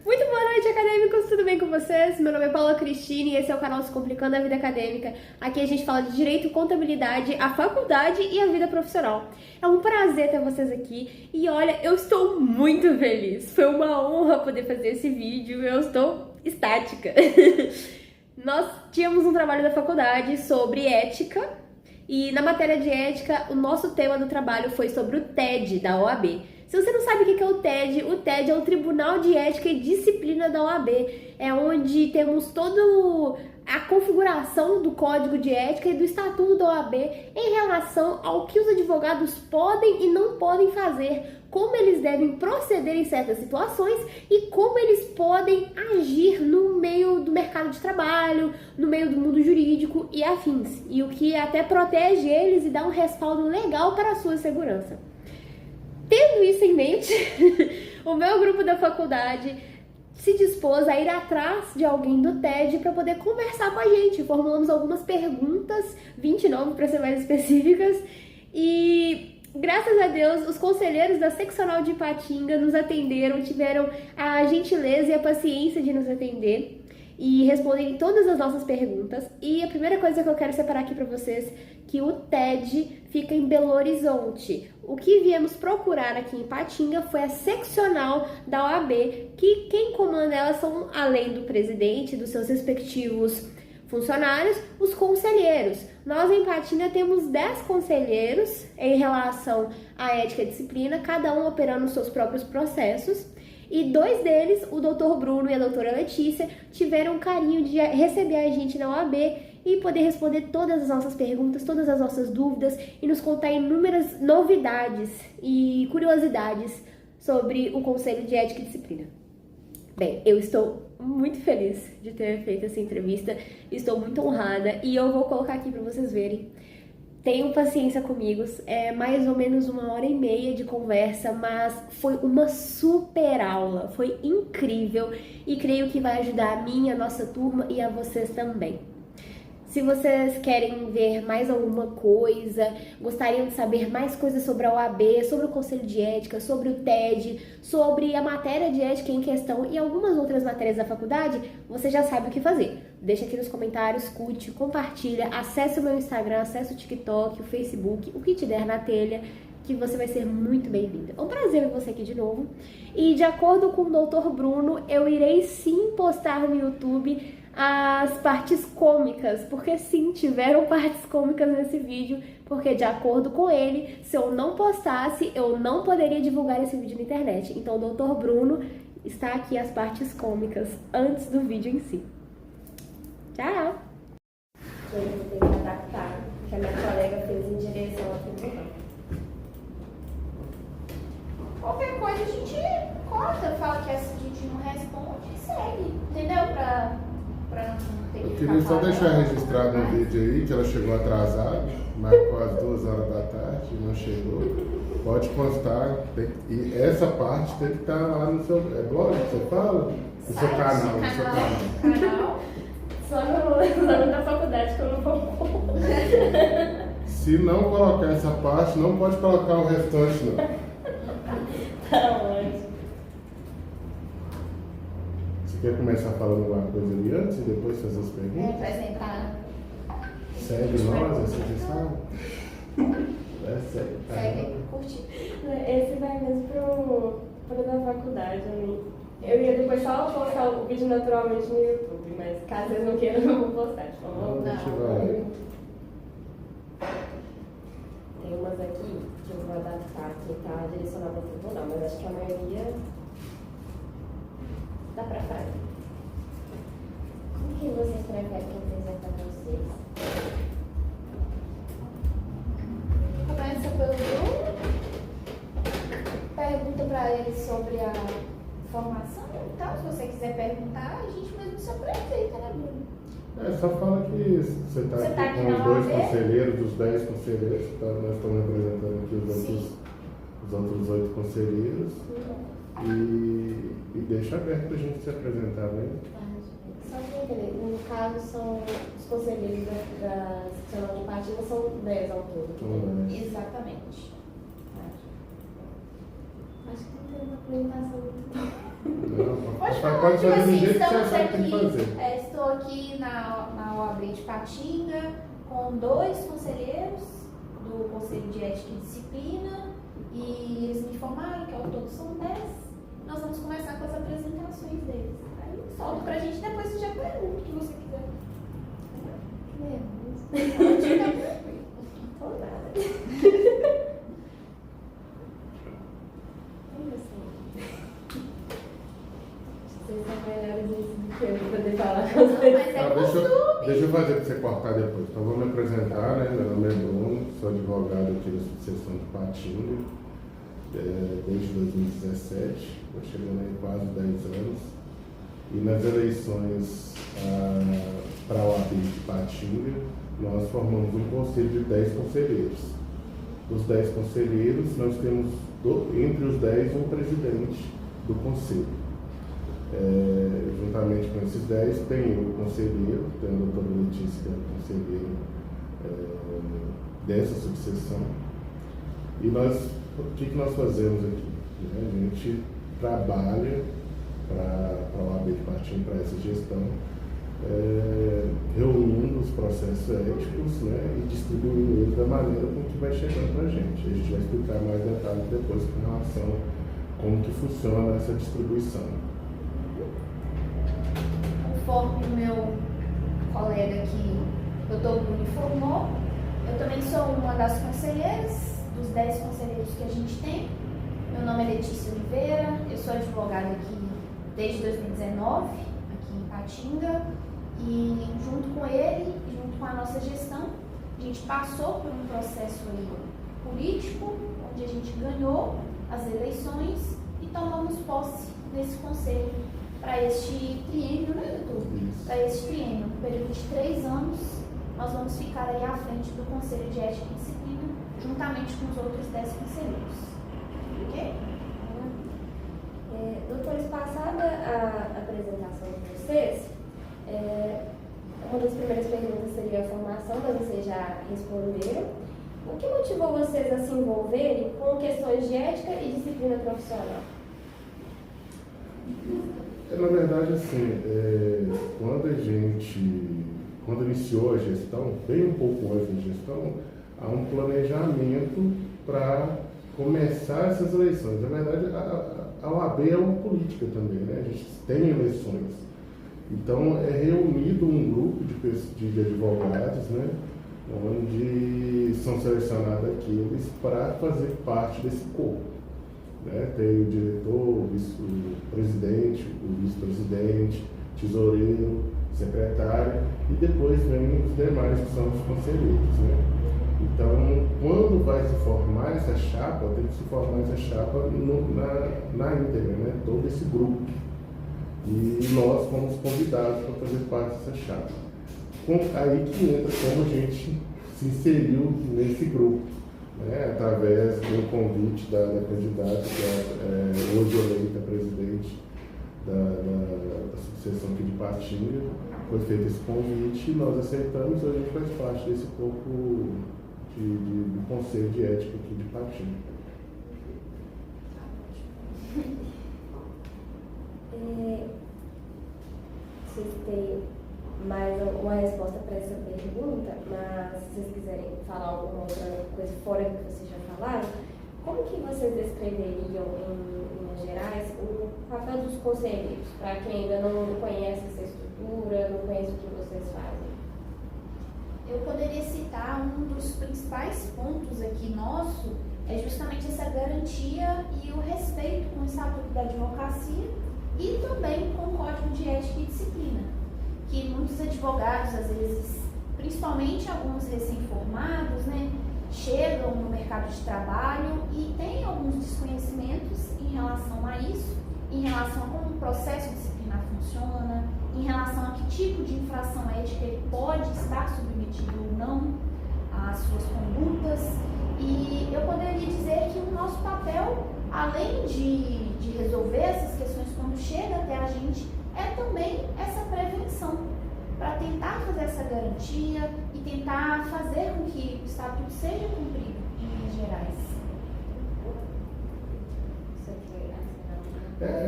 Muito boa noite, acadêmicos! Tudo bem com vocês? Meu nome é Paula Cristine e esse é o canal Descomplicando a Vida Acadêmica. Aqui a gente fala de Direito, Contabilidade, a faculdade e a vida profissional. É um prazer ter vocês aqui e olha, eu estou muito feliz. Foi uma honra poder fazer esse vídeo, eu estou estática. Nós tínhamos um trabalho da faculdade sobre ética e na matéria de ética o nosso tema do trabalho foi sobre o TED da OAB. Se você não sabe o que é o TED é o Tribunal de Ética e Disciplina da OAB. É onde temos toda a configuração do Código de Ética e do Estatuto da OAB em relação ao que os advogados podem e não podem fazer, como eles devem proceder em certas situações e como eles podem agir no meio do mercado de trabalho, no meio do mundo jurídico e afins. E o que até protege eles e dá um respaldo legal para a sua segurança. Tendo isso em mente, o meu grupo da faculdade se dispôs a ir atrás de alguém do TED para poder conversar com a gente. Formulamos algumas perguntas, 29 para ser mais específicas, e graças a Deus os conselheiros da seccional de Ipatinga nos atenderam, tiveram a gentileza e a paciência de nos atender e responderem todas as nossas perguntas. E a primeira coisa que eu quero separar aqui para vocês, que o TED fica em Belo Horizonte. O que viemos procurar aqui em Ipatinga foi a seccional da OAB, que quem comanda ela são, além do presidente, dos seus respectivos funcionários, os conselheiros. Nós em Ipatinga temos 10 conselheiros em relação à ética e disciplina, cada um operando os seus próprios processos. E 2 deles, o Dr. Bruno e a doutora Letícia, tiveram o carinho de receber a gente na OAB e poder responder todas as nossas perguntas, todas as nossas dúvidas e nos contar inúmeras novidades e curiosidades sobre o Conselho de Ética e Disciplina. Bem, eu estou muito feliz de ter feito essa entrevista, estou muito honrada e eu vou colocar aqui para vocês verem. Tenham paciência comigo, é mais ou menos 1h30 de conversa, mas foi uma super aula, foi incrível e creio que vai ajudar a mim, a nossa turma e a vocês também. Se vocês querem ver mais alguma coisa, gostariam de saber mais coisas sobre a OAB, sobre o Conselho de Ética, sobre o TED, sobre a matéria de ética em questão e algumas outras matérias da faculdade, você já sabe o que fazer. Deixa aqui nos comentários, curte, compartilha, acesse o meu Instagram, acesse o TikTok, o Facebook, o que te der na telha, que você vai ser muito bem-vinda. É um prazer ver você aqui de novo. E de acordo com o Dr. Bruno, eu irei sim postar no YouTube as partes cômicas, porque sim, tiveram partes cômicas nesse vídeo, porque de acordo com ele, se eu não postasse, eu não poderia divulgar esse vídeo na internet. Então o Dr. Bruno está aqui as partes cômicas antes do vídeo em si. Tchau! Eu vou ter que adaptar, que a minha colega fez em direção ao tribunal. Qualquer coisa a gente corta, fala que a gente não responde e segue, entendeu? Pra não ter que Eu queria só deixar registrado um vídeo aí que ela chegou atrasada, marcou às 2h da tarde e não chegou. Pode constar, e essa parte tem que estar lá no seu blog, você fala? No seu canal, no seu canal. Só no da faculdade que eu não vou. Se não colocar essa parte, não pode colocar o restante não. Tá ótimo. Você quer começar falando alguma coisa ali antes e depois fazer as perguntas? Apresentar. Segue nós, essa sessão? Segue, curtir. Esse vai mesmo pro da faculdade. Eu ia depois só postar o vídeo naturalmente no YouTube, mas caso vocês não queiram, eu vou postar. Tipo, Não, a gente vai. Tem umas aqui que eu vou adaptar, que tá direcionada ao tribunal, mas acho que a maioria dá pra fazer. Como que vocês preferem que eu apresente a vocês? Começa pelo Bruno. Pergunta pra ele sobre a formação e tal. Se você quiser perguntar, a gente mesmo se apresenta, né, Bruno? Só fala que você está Você aqui tá aqui com na os 2 OAB? conselheiros, dos 10 conselheiros, tá? Nós estamos representando aqui os outros 8 conselheiros. E deixa aberto para a gente se apresentar, né? Só para entender, no caso são os conselheiros da seccional de partida, são 10 ao todo. Exatamente. Acho que não tem uma apresentação muito boa. Não, Pode pode fazer do jeito que você estamos achar que tem que fazer. Estou aqui na OAB de Patinga com 2 conselheiros do Conselho de Ética e Disciplina e eles me informaram que ao todo são 10. Nós vamos começar com as apresentações deles. Aí solta pra gente, depois você já pergunta o que você quiser. Pode ficar tranquilo. Não tô nada. Vocês são melhores do que eu pra poder falar com vocês. Mas é costume. Deixa eu fazer para você cortar depois. Então, vou me apresentar, né? Meu nome é Bruno, sou advogado aqui da subseção de Patinga, desde 2017, estou chegando aí quase 10 anos. E nas eleições para a OAB de Patinga, nós formamos um conselho de 10 conselheiros. Dos 10 conselheiros, nós temos, entre os 10, um presidente do conselho. Juntamente com esses 10, tem o conselheiro, tem a doutora Letícia, que é a conselheira dessa subseção. E o que nós fazemos aqui? A gente trabalha para a OAB de Patinga, para essa gestão, reunindo os processos éticos, né, e distribuindo eles da maneira com que vai chegando para a gente. A gente vai explicar mais detalhes depois com relação a como que funciona essa distribuição. Conforme o meu colega aqui, doutor Bruno, informou, eu também sou uma das conselheiras, dos 10 conselheiros que a gente tem. Meu nome é Letícia Oliveira, eu sou advogada aqui desde 2019, aqui em Patinga, e junto com ele, junto com a nossa gestão, a gente passou por um processo aí político, onde a gente ganhou as eleições e tomamos posse nesse conselho para este triênio, né, doutor? Para este triênio, um período de 3 anos, nós vamos ficar aí à frente do Conselho de Ética e Disciplina, juntamente com os outros 10 conselheiros. Ok? Doutores, passada a apresentação de vocês, uma das primeiras perguntas seria a formação, mas vocês já responderam. O que motivou vocês a se envolverem com questões de ética e disciplina profissional? Na verdade, assim, quando iniciou a gestão, bem um pouco antes da gestão, há um planejamento para começar essas eleições. Na verdade, a OAB é uma política também, né? A gente tem eleições. Então, é reunido um grupo de advogados, né? Onde são selecionados aqueles para fazer parte desse corpo. Né? Tem o diretor, o presidente, o vice-presidente, tesoureiro, secretário e depois vem os demais que são os conselheiros. Né? Então, quando vai se formar essa chapa, tem que se formar essa chapa na íntegra, né? Todo esse grupo. E nós fomos convidados para fazer parte dessa chapa. Aí que entra como a gente se inseriu nesse grupo, né? Através do convite da candidata, que é hoje eleita presidente da subseção aqui de Patinga. Foi feito esse convite e nós aceitamos e a gente faz parte desse corpo do Conselho de Ética aqui de Patinga. Vocês têm mais uma resposta para essa pergunta, mas se vocês quiserem falar alguma outra coisa fora do que vocês já falaram, como que vocês descreveriam em Minas Gerais o papel dos conselheiros, para quem ainda não conhece essa estrutura, não conhece o que vocês fazem? Eu poderia citar um dos principais pontos aqui nosso, é justamente essa garantia e o respeito com o Estatuto da Advocacia e também com o Código de Ética e Disciplina, que muitos advogados, às vezes, principalmente alguns recém-formados, né, chegam no mercado de trabalho e têm alguns desconhecimentos em relação a isso, em relação a como o processo disciplinar funciona, em relação a que tipo de infração ética ele pode estar submetido ou não às suas condutas. E eu poderia dizer que o nosso papel, além de resolver essas questões quando chega até a gente, é também essa prevenção, para tentar fazer essa garantia e tentar fazer com que o Estatuto seja cumprido em Minas Gerais.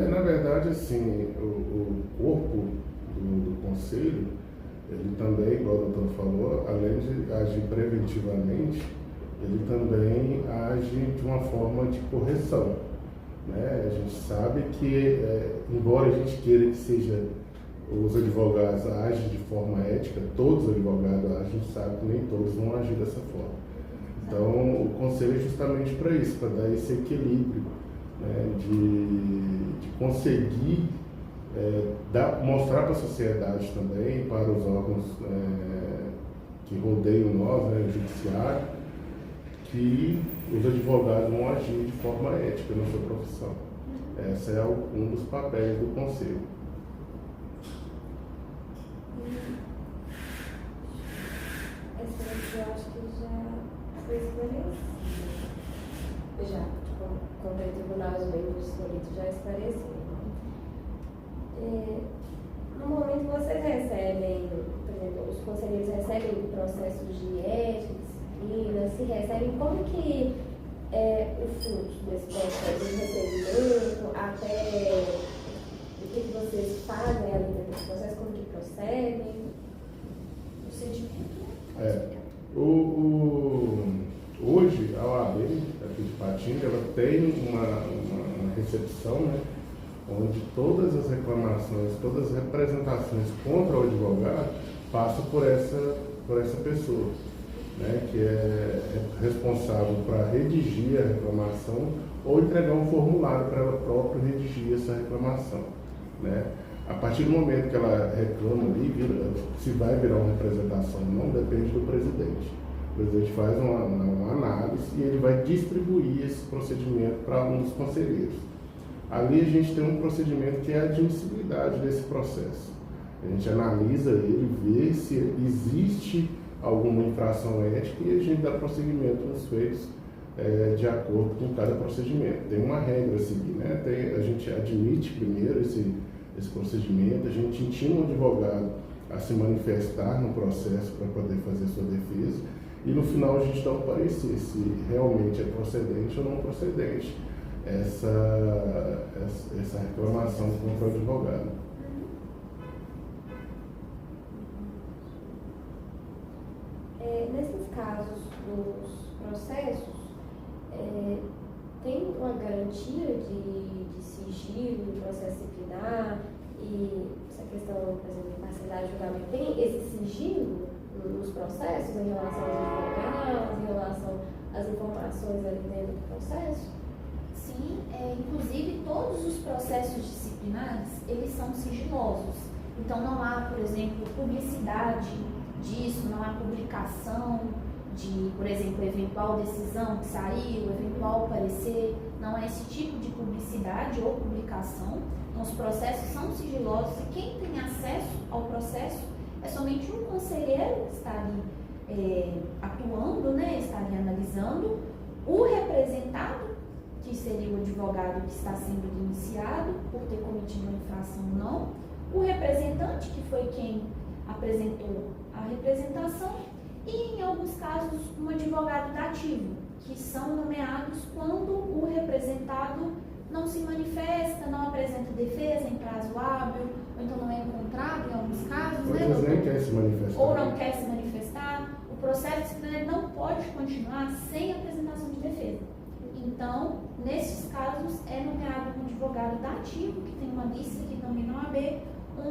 Na verdade, verdade, assim, o corpo do conselho, ele também, igual o doutor falou, além de agir preventivamente, ele também age de uma forma de correção, né? A gente sabe que, embora a gente queira que seja os advogados agem de forma ética, todos os advogados agem, a gente sabe que nem todos vão agir dessa forma. Então, o conselho é justamente para isso, para dar esse equilíbrio, né, de conseguir mostrar para a sociedade também, para os órgãos que rodeiam nós, né, o judiciário, que os advogados vão agir de forma ética na sua profissão. Esse é um dos papéis do conselho. Essa eu acho que já foi esclarecido. Já, contra o tribunal, os membros escolhidos já esclareceram. No momento vocês recebem, por exemplo, os conselheiros recebem processos de ética, disciplina, se recebem, como que é o fluxo desse processo de recebimento, até o que vocês fazem ali dentro desse processo, como que procedem? Procedimento, hoje, a OAB, aqui de Patinga, ela tem uma recepção, né, onde todas as reclamações, todas as representações contra o advogado passam por essa pessoa, né, que é responsável para redigir a reclamação ou entregar um formulário para ela própria redigir essa reclamação, né. A partir do momento que ela reclama ali, se vai virar uma representação ou não, depende do presidente. O presidente faz uma análise e ele vai distribuir esse procedimento para um dos conselheiros. Ali a gente tem um procedimento que é a admissibilidade desse processo. A gente analisa ele, vê se existe alguma infração ética e a gente dá prosseguimento nos feitos de acordo com cada procedimento. Tem uma regra a seguir, né? A gente admite primeiro esse procedimento, a gente intima o advogado a se manifestar no processo para poder fazer sua defesa e no final a gente dá um parecer se realmente é procedente ou não procedente essa reclamação contra o advogado. Nesses casos dos processos, tem uma garantia de sigilo do processo disciplinar e essa questão, por exemplo, de parcialidade de julgamento, tem esse sigilo nos processos em relação aos advogados, em relação às informações ali dentro do processo? Sim, inclusive todos os processos disciplinares, eles são sigilosos. Então não há, por exemplo, publicidade disso, não há publicação de, por exemplo, eventual decisão que saiu, eventual parecer, não há esse tipo de publicidade ou publicação. Então os processos são sigilosos e quem tem acesso ao processo é somente um conselheiro que está ali atuando, né, está ali analisando, o representado, que seria o advogado que está sendo denunciado por ter cometido uma infração ou não, o representante, que foi quem apresentou a representação, e em alguns casos um advogado dativo, que são nomeados quando o representado não se manifesta, não apresenta defesa em prazo hábil, ou então não é encontrado em alguns casos, né? Ou nem quer se manifestar. Ou não quer se manifestar. O processo disciplinar não pode continuar sem apresentação de defesa. Então, nesses casos, é nomeado um advogado dativo, que tem uma lista aqui também na OAB,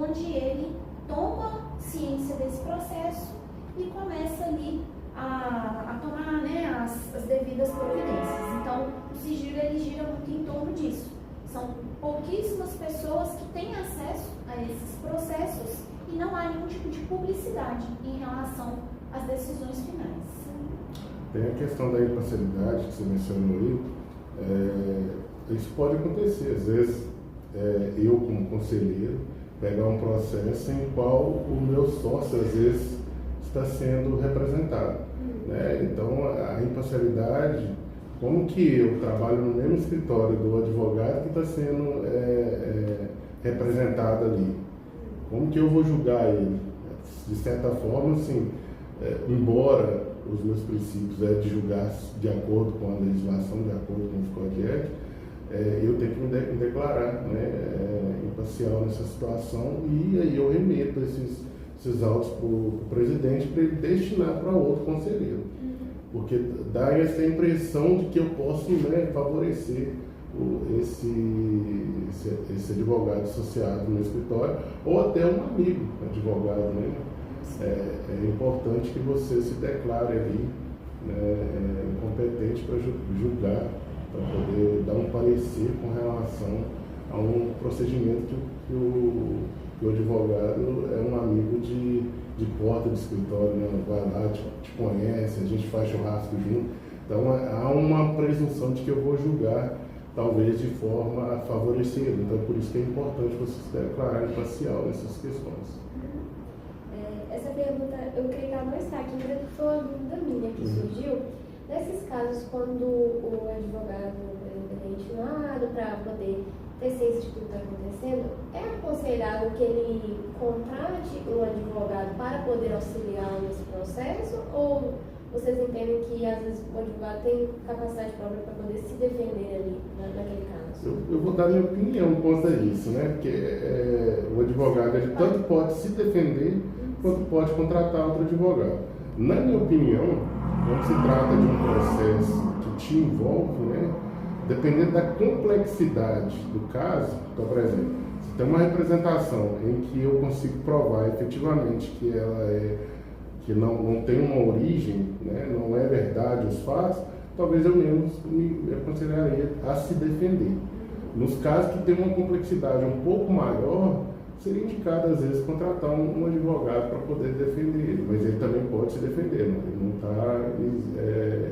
onde ele toma ciência desse processo e começa ali a tomar, né, as devidas providências. Então, o sigilo ele gira muito em torno disso. São pouquíssimas pessoas que têm acesso a esses processos e não há nenhum tipo de publicidade em relação às decisões finais. Tem a questão da imparcialidade que você mencionou aí. Isso pode acontecer, às vezes eu como conselheiro pegar um processo em qual o meu sócio às vezes está sendo representado, né? Então a imparcialidade, como que eu trabalho no mesmo escritório do advogado que está sendo representado ali, como que eu vou julgar ele? De certa forma, assim, embora os meus princípios de julgar de acordo com a legislação, de acordo com os códigos de ética, eu tenho que me declarar, né, judicial nessa situação e aí eu remeto esses autos para o presidente para ele destinar para outro conselheiro. Porque dá essa impressão de que eu posso, né, favorecer esse advogado associado no escritório ou até um amigo advogado, né? É importante que você se declare ali, né, competente para julgar, para poder dar um parecer com relação a um procedimento que o advogado é um amigo de porta do escritório, né? Vai lá, te conhece, a gente faz churrasco junto. Então há uma presunção de que eu vou julgar, talvez de forma a favorecê-lo. Então por isso que é importante você se declarar imparcial nessas questões. Essa pergunta, eu creio que ela não está aqui, mas foi uma dúvida minha que surgiu. Nesses casos, quando o advogado é intimado para poder ter ciência de tudo que está acontecendo, é aconselhável que ele contrate um advogado para poder auxiliar nesse processo? Ou vocês entendem que às vezes o advogado tem capacidade própria para poder se defender ali, naquele caso? Eu vou dar minha opinião quanto a isso, né? Porque o advogado ele tanto pode se defender quanto pode contratar outro advogado. Na minha opinião, quando se trata de um processo que te envolve, né, dependendo da complexidade do caso, então, por exemplo, se tem uma representação em que eu consigo provar efetivamente que ela que não tem uma origem, né, não é verdade os fatos, talvez eu mesmo me aconselharia a se defender. Nos casos que tem uma complexidade um pouco maior, seria indicado, às vezes, contratar um advogado para poder defender ele, mas ele também pode se defender, não? Ele não está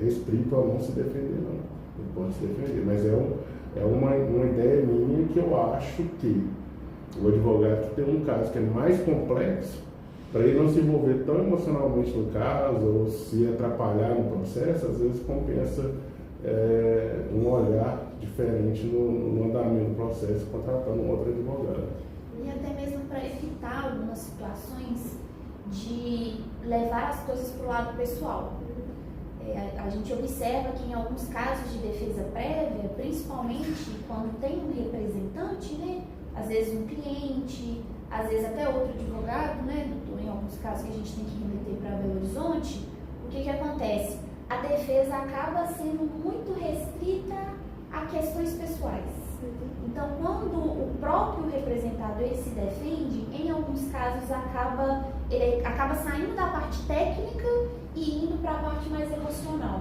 restrito a não se defender, não. Ele pode se defender, mas é uma ideia minha que eu acho que o advogado que tem um caso que é mais complexo, para ele não se envolver tão emocionalmente no caso ou se atrapalhar no processo, às vezes compensa um olhar diferente no andamento do processo, contratando um outro advogado. E até mesmo para evitar algumas situações de levar as coisas para o lado pessoal. A gente observa que em alguns casos de defesa prévia, principalmente quando tem um representante, né, às vezes um cliente, às vezes até outro advogado, né, doutor, em alguns casos que a gente tem que remeter para Belo Horizonte, o que acontece? A defesa acaba sendo muito restrita a questões pessoais. Então, quando o próprio representado ele se defende, em alguns casos ele acaba saindo da parte técnica e indo para a parte mais emocional.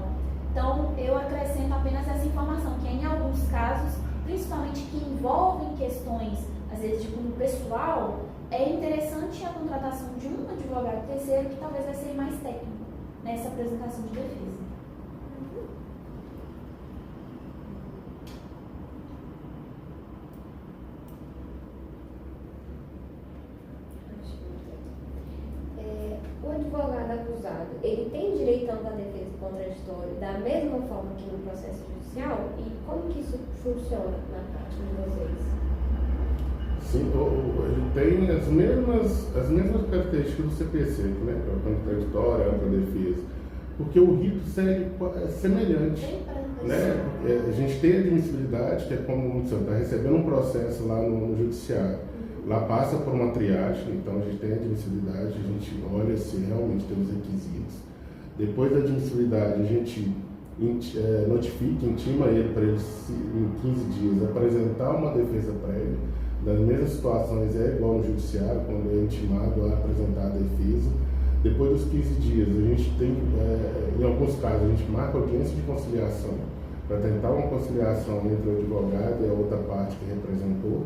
Então, eu acrescento apenas essa informação, que em alguns casos, principalmente que envolvem questões, às vezes de cunho pessoal, é interessante a contratação de um advogado terceiro que talvez vai ser mais técnico nessa apresentação de defesa. O advogado acusado, ele tem direito à defesa contraditória da mesma forma que no processo judicial? E como que isso funciona na prática de vocês? Sim, ele tem as mesmas características do CPC, né? A contraditória, a defesa. Porque o rito é semelhante. Né? A gente tem a admissibilidade, que é como você está recebendo um processo lá no judiciário. Lá passa por uma triagem, então a gente tem a admissibilidade, a gente olha se realmente tem os requisitos. Depois da admissibilidade, a gente notifica, intima ele para ele, em 15 dias, apresentar uma defesa prévia. Das mesmas situações é igual no judiciário, quando é intimado a apresentar a defesa. Depois dos 15 dias, a gente tem, em alguns casos, a gente marca audiência de conciliação, para tentar uma conciliação entre o advogado e a outra parte que representou.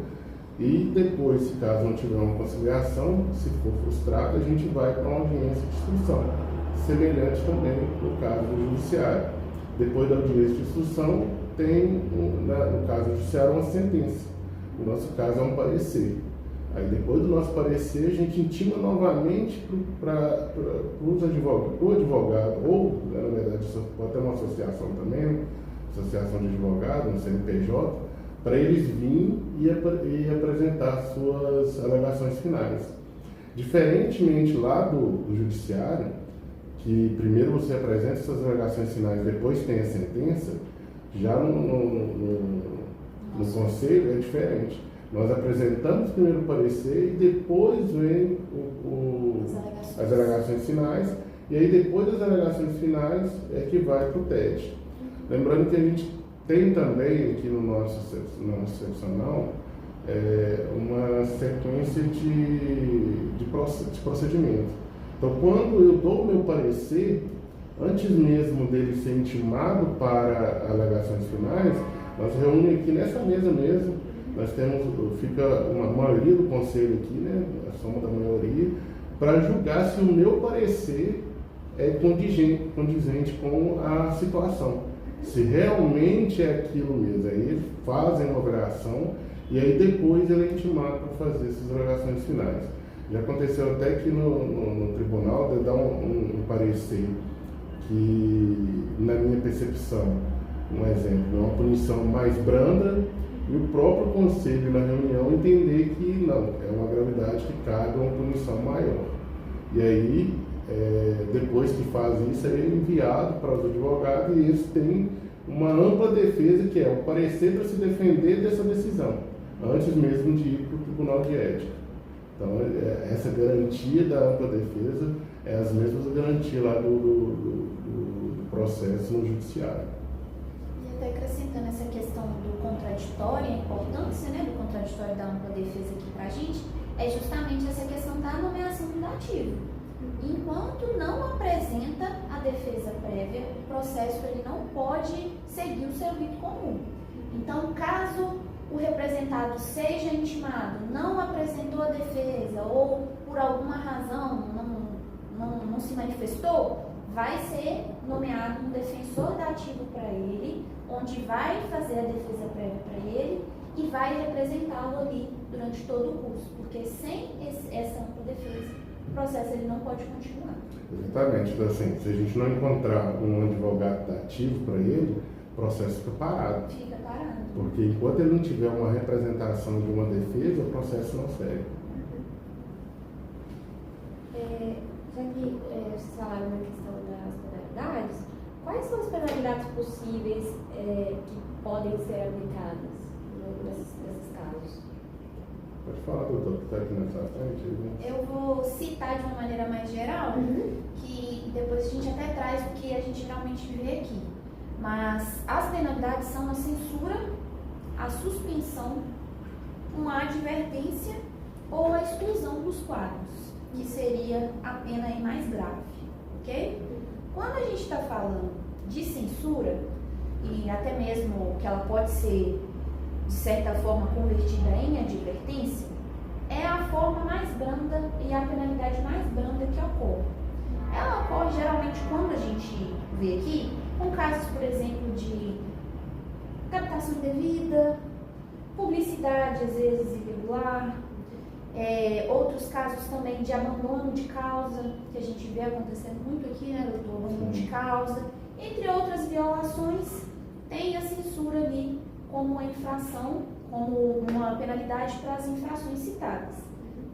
E depois, se caso não tiver uma conciliação, se for frustrado, a gente vai para uma audiência de instrução, semelhante também no caso do judiciário. Depois da audiência de instrução, tem, no caso do judiciário, uma sentença. No nosso caso, é um parecer. Aí, depois do nosso parecer, a gente intima novamente para o advogado, ou, na verdade, pode ter uma associação também, associação de advogados, um CNPJ, para eles virem e apresentar suas alegações finais. Diferentemente lá do judiciário, que primeiro você apresenta suas alegações finais, depois tem a sentença, já no conselho é diferente. Nós apresentamos primeiro o parecer e depois vem as alegações finais, e aí depois das alegações finais é que vai para o TED. Lembrando que a gente tem também aqui no nosso excepcional uma sequência de procedimento. Então, quando eu dou o meu parecer, antes mesmo dele ser intimado para alegações finais, nós reunimos aqui nessa mesa mesmo, nós temos, fica uma maioria do conselho aqui, né, a soma da maioria, para julgar se o meu parecer é condizente com a situação. Se realmente é aquilo mesmo, aí eles fazem uma avaliação e aí depois ele é intimado para fazer essas alegações finais. Já aconteceu até que no tribunal de dar um parecer que, na minha percepção, um exemplo, é uma punição mais branda e o próprio conselho na reunião entender que não, é uma gravidade que cabe uma punição maior. E aí, depois que faz isso, é enviado para os advogados e eles têm uma ampla defesa, que é o parecer para se defender dessa decisão, antes mesmo de ir para o Tribunal de Ética. Então, essa garantia da ampla defesa é as mesmas garantias lá do processo no judiciário. E até acrescentando essa questão do contraditório, a importância, né, do contraditório da ampla defesa aqui para a gente, é justamente essa questão da nomeação do dativo. Enquanto não apresenta a defesa prévia, o processo ele não pode seguir o seu rito comum. Então, caso o representado seja intimado, não apresentou a defesa ou por alguma razão não se manifestou, vai ser nomeado um defensor dativo para ele, onde vai fazer a defesa prévia para ele e vai representá-lo ali durante todo o curso, porque sem essa ampla defesa, o processo ele não pode continuar. Exatamente. Então, assim, se a gente não encontrar um advogado dativo para ele, o processo fica parado. Fica parado. Porque enquanto ele não tiver uma representação de uma defesa, o processo não segue. Já que vocês falaram na questão das penalidades, quais são as penalidades possíveis que podem ser aplicadas nesses casos? Pode falar, doutor, que está aqui nessa frente. Eu vou citar de uma maneira mais geral, que depois a gente até traz o que a gente realmente vê aqui. Mas as penalidades são a censura, a suspensão, uma advertência ou a exclusão dos quadros, que seria a pena aí mais grave, ok? Quando a gente está falando de censura, e até mesmo que ela pode ser, de certa forma, convertida em advertência, é a forma mais branda e a penalidade mais branda que ocorre. Ela ocorre geralmente quando a gente vê aqui, com casos, por exemplo, de captação indevida, publicidade, às vezes, irregular, outros casos também de abandono de causa, que a gente vê acontecendo muito aqui, né, doutor? Abandono de causa, entre outras violações, tem a censura ali como uma infração, como uma penalidade para as infrações citadas.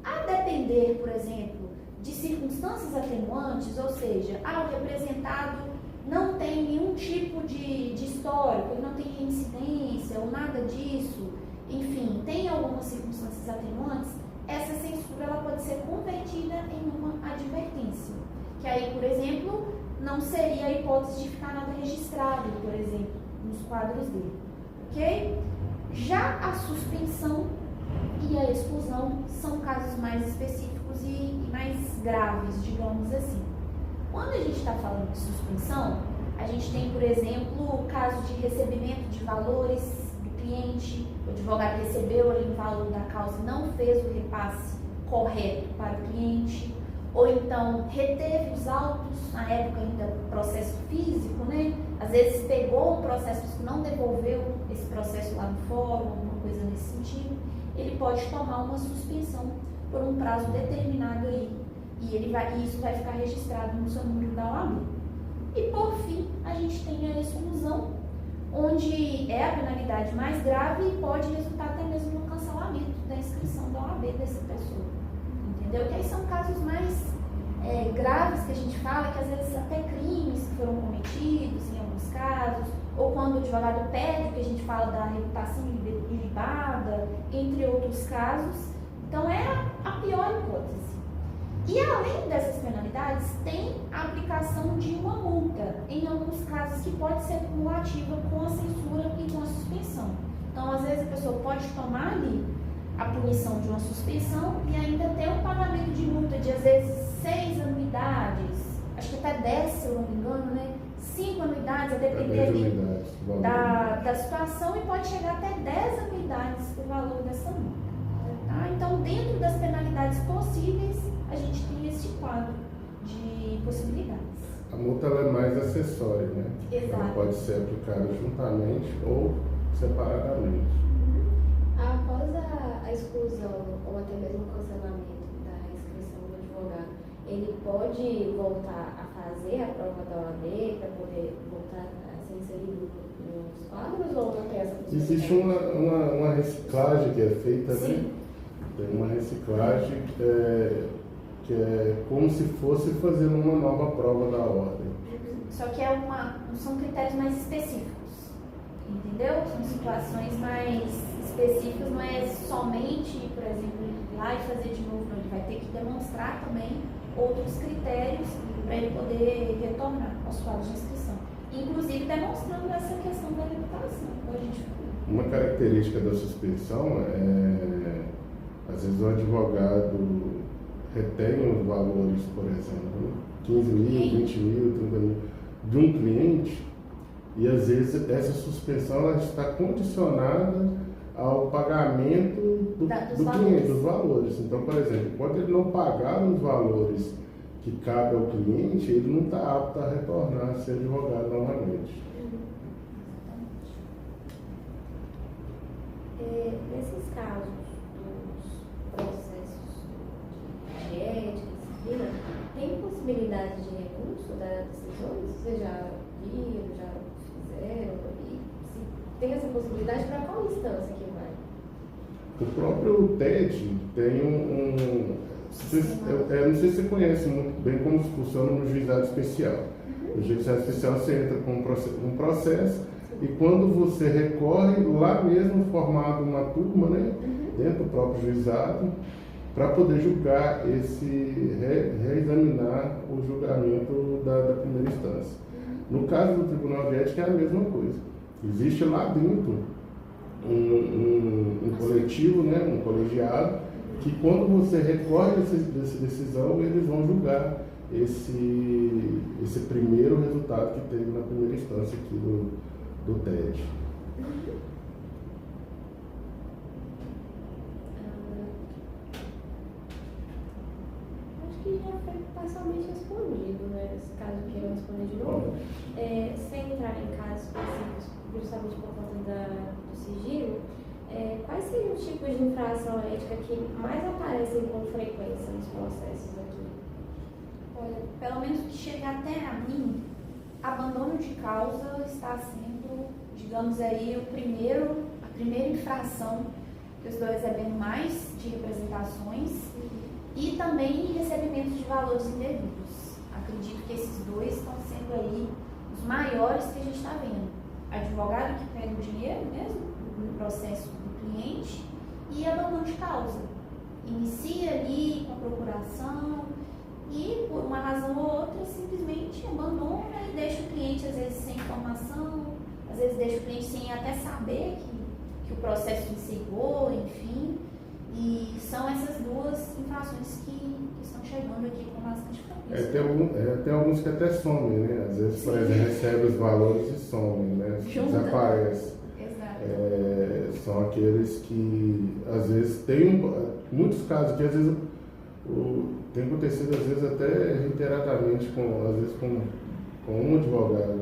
A depender, por exemplo, de circunstâncias atenuantes, ou seja, o representado não tem nenhum tipo de histórico, ele não tem reincidência ou nada disso, enfim, tem algumas circunstâncias atenuantes, essa censura ela pode ser convertida em uma advertência, que aí, por exemplo, não seria a hipótese de ficar nada registrado, por exemplo, nos quadros dele, ok? Já a suspensão e a exclusão são casos mais específicos e mais graves, digamos assim. Quando a gente está falando de suspensão, a gente tem, por exemplo, o caso de recebimento de valores do cliente, o advogado recebeu ali o valor da causa e não fez o repasse correto para o cliente, ou então reteve os autos, na época ainda processo físico, né? Às vezes pegou o processo físico, não devolveu esse processo lá no fórum, alguma coisa nesse sentido, ele pode tomar uma suspensão por um prazo determinado aí. E isso vai ficar registrado no seu número da OAB. E por fim, a gente tem a exclusão, onde é a penalidade mais grave e pode resultar até mesmo no cancelamento da inscrição da OAB dessa pessoa. Entendeu? Que aí são casos mais graves que a gente fala, que às vezes até crimes que foram cometidos em alguns casos, ou quando o advogado pede, que a gente fala da reputação ilibada, entre outros casos. Então é a pior hipótese. E além dessas penalidades, tem a aplicação de uma multa, em alguns casos que pode ser cumulativa com a censura e com a suspensão. Então, às vezes, a pessoa pode tomar ali a punição de uma suspensão e ainda ter um pagamento de multa de, às vezes, 6 anuidades, acho que até 10, se eu não me engano, né? 5 anuidades, a depender ali da situação, e pode chegar até 10 anuidades o valor dessa multa. Tá? Então, dentro das penalidades possíveis, a gente tem esse quadro de possibilidades. A multa ela é mais acessória, né? Exato. Ela pode ser aplicada juntamente ou separadamente. Após a exclusão ou até mesmo o cancelamento da inscrição do advogado, ele pode voltar a fazer a prova da OAB para poder voltar a ser inserido nos quadros, ou não tem essa possibilidade? Existe uma reciclagem que é feita, Sim. né? Tem uma reciclagem que é como se fosse fazendo uma nova prova da ordem. Só que são critérios mais específicos, entendeu? São situações mais específicas, não é somente, por exemplo, ir lá e fazer de novo, não. Ele vai ter que demonstrar também outros critérios para ele poder retornar aos quadros de inscrição. Inclusive demonstrando essa questão da reputação, como a gente falou. Uma característica da suspensão às vezes o advogado retém os valores, por exemplo, 15 mil, 20 mil, 30 mil, de um cliente, e às vezes essa suspensão ela está condicionada ao pagamento do cliente, dos valores. Então, por exemplo, enquanto ele não pagar os valores que cabe ao cliente, ele não está apto a retornar a ser advogado novamente. Nesses casos dos processos de ética, disciplina, tem possibilidade de recurso das decisões? Vocês já viram, já fizeram? E se tem essa possibilidade, para qual instância que vai? O próprio TED tem eu não sei se você conhece muito bem como funciona no juizado especial. No juizado especial você entra com um processo e quando você recorre, lá mesmo formado uma turma, né, dentro do próprio juizado, para poder julgar reexaminar o julgamento da primeira instância. No caso do Tribunal de Ética é a mesma coisa. Existe lá dentro um coletivo, né, um colegiado, que quando você recorre dessa decisão, eles vão julgar esse primeiro resultado que teve na primeira instância aqui do TED. Acho que já foi parcialmente respondido, né? Caso queiram responder de novo. Sem entrar em casos específicos, justamente por conta do sigilo, quais seriam os tipos de infração ética que mais aparecem com frequência nos processos aqui? Olha, pelo menos que chega até a mim, abandono de causa está sendo, digamos aí, a primeira infração que eu estou recebendo mais de representações, e também recebimento de valores indevidos. Acredito que esses dois estão sendo aí os maiores que a gente está vendo. Advogado que pega o dinheiro mesmo, no processo do cliente, e abandono de causa. Inicia ali com a procuração e, por uma razão ou outra, simplesmente abandona e deixa o cliente, às vezes, sem informação, às vezes deixa o cliente sem até saber que o processo encerrou, enfim. E são essas duas infrações que estão chegando aqui com bastante frequência. Tem alguns que até somem, né? Às vezes, por exemplo, recebe os valores e somem, né? Desaparece. Exato. São aqueles que, às vezes, tem muitos casos que, às vezes, tem acontecido, às vezes, até reiteradamente, às vezes, com um advogado.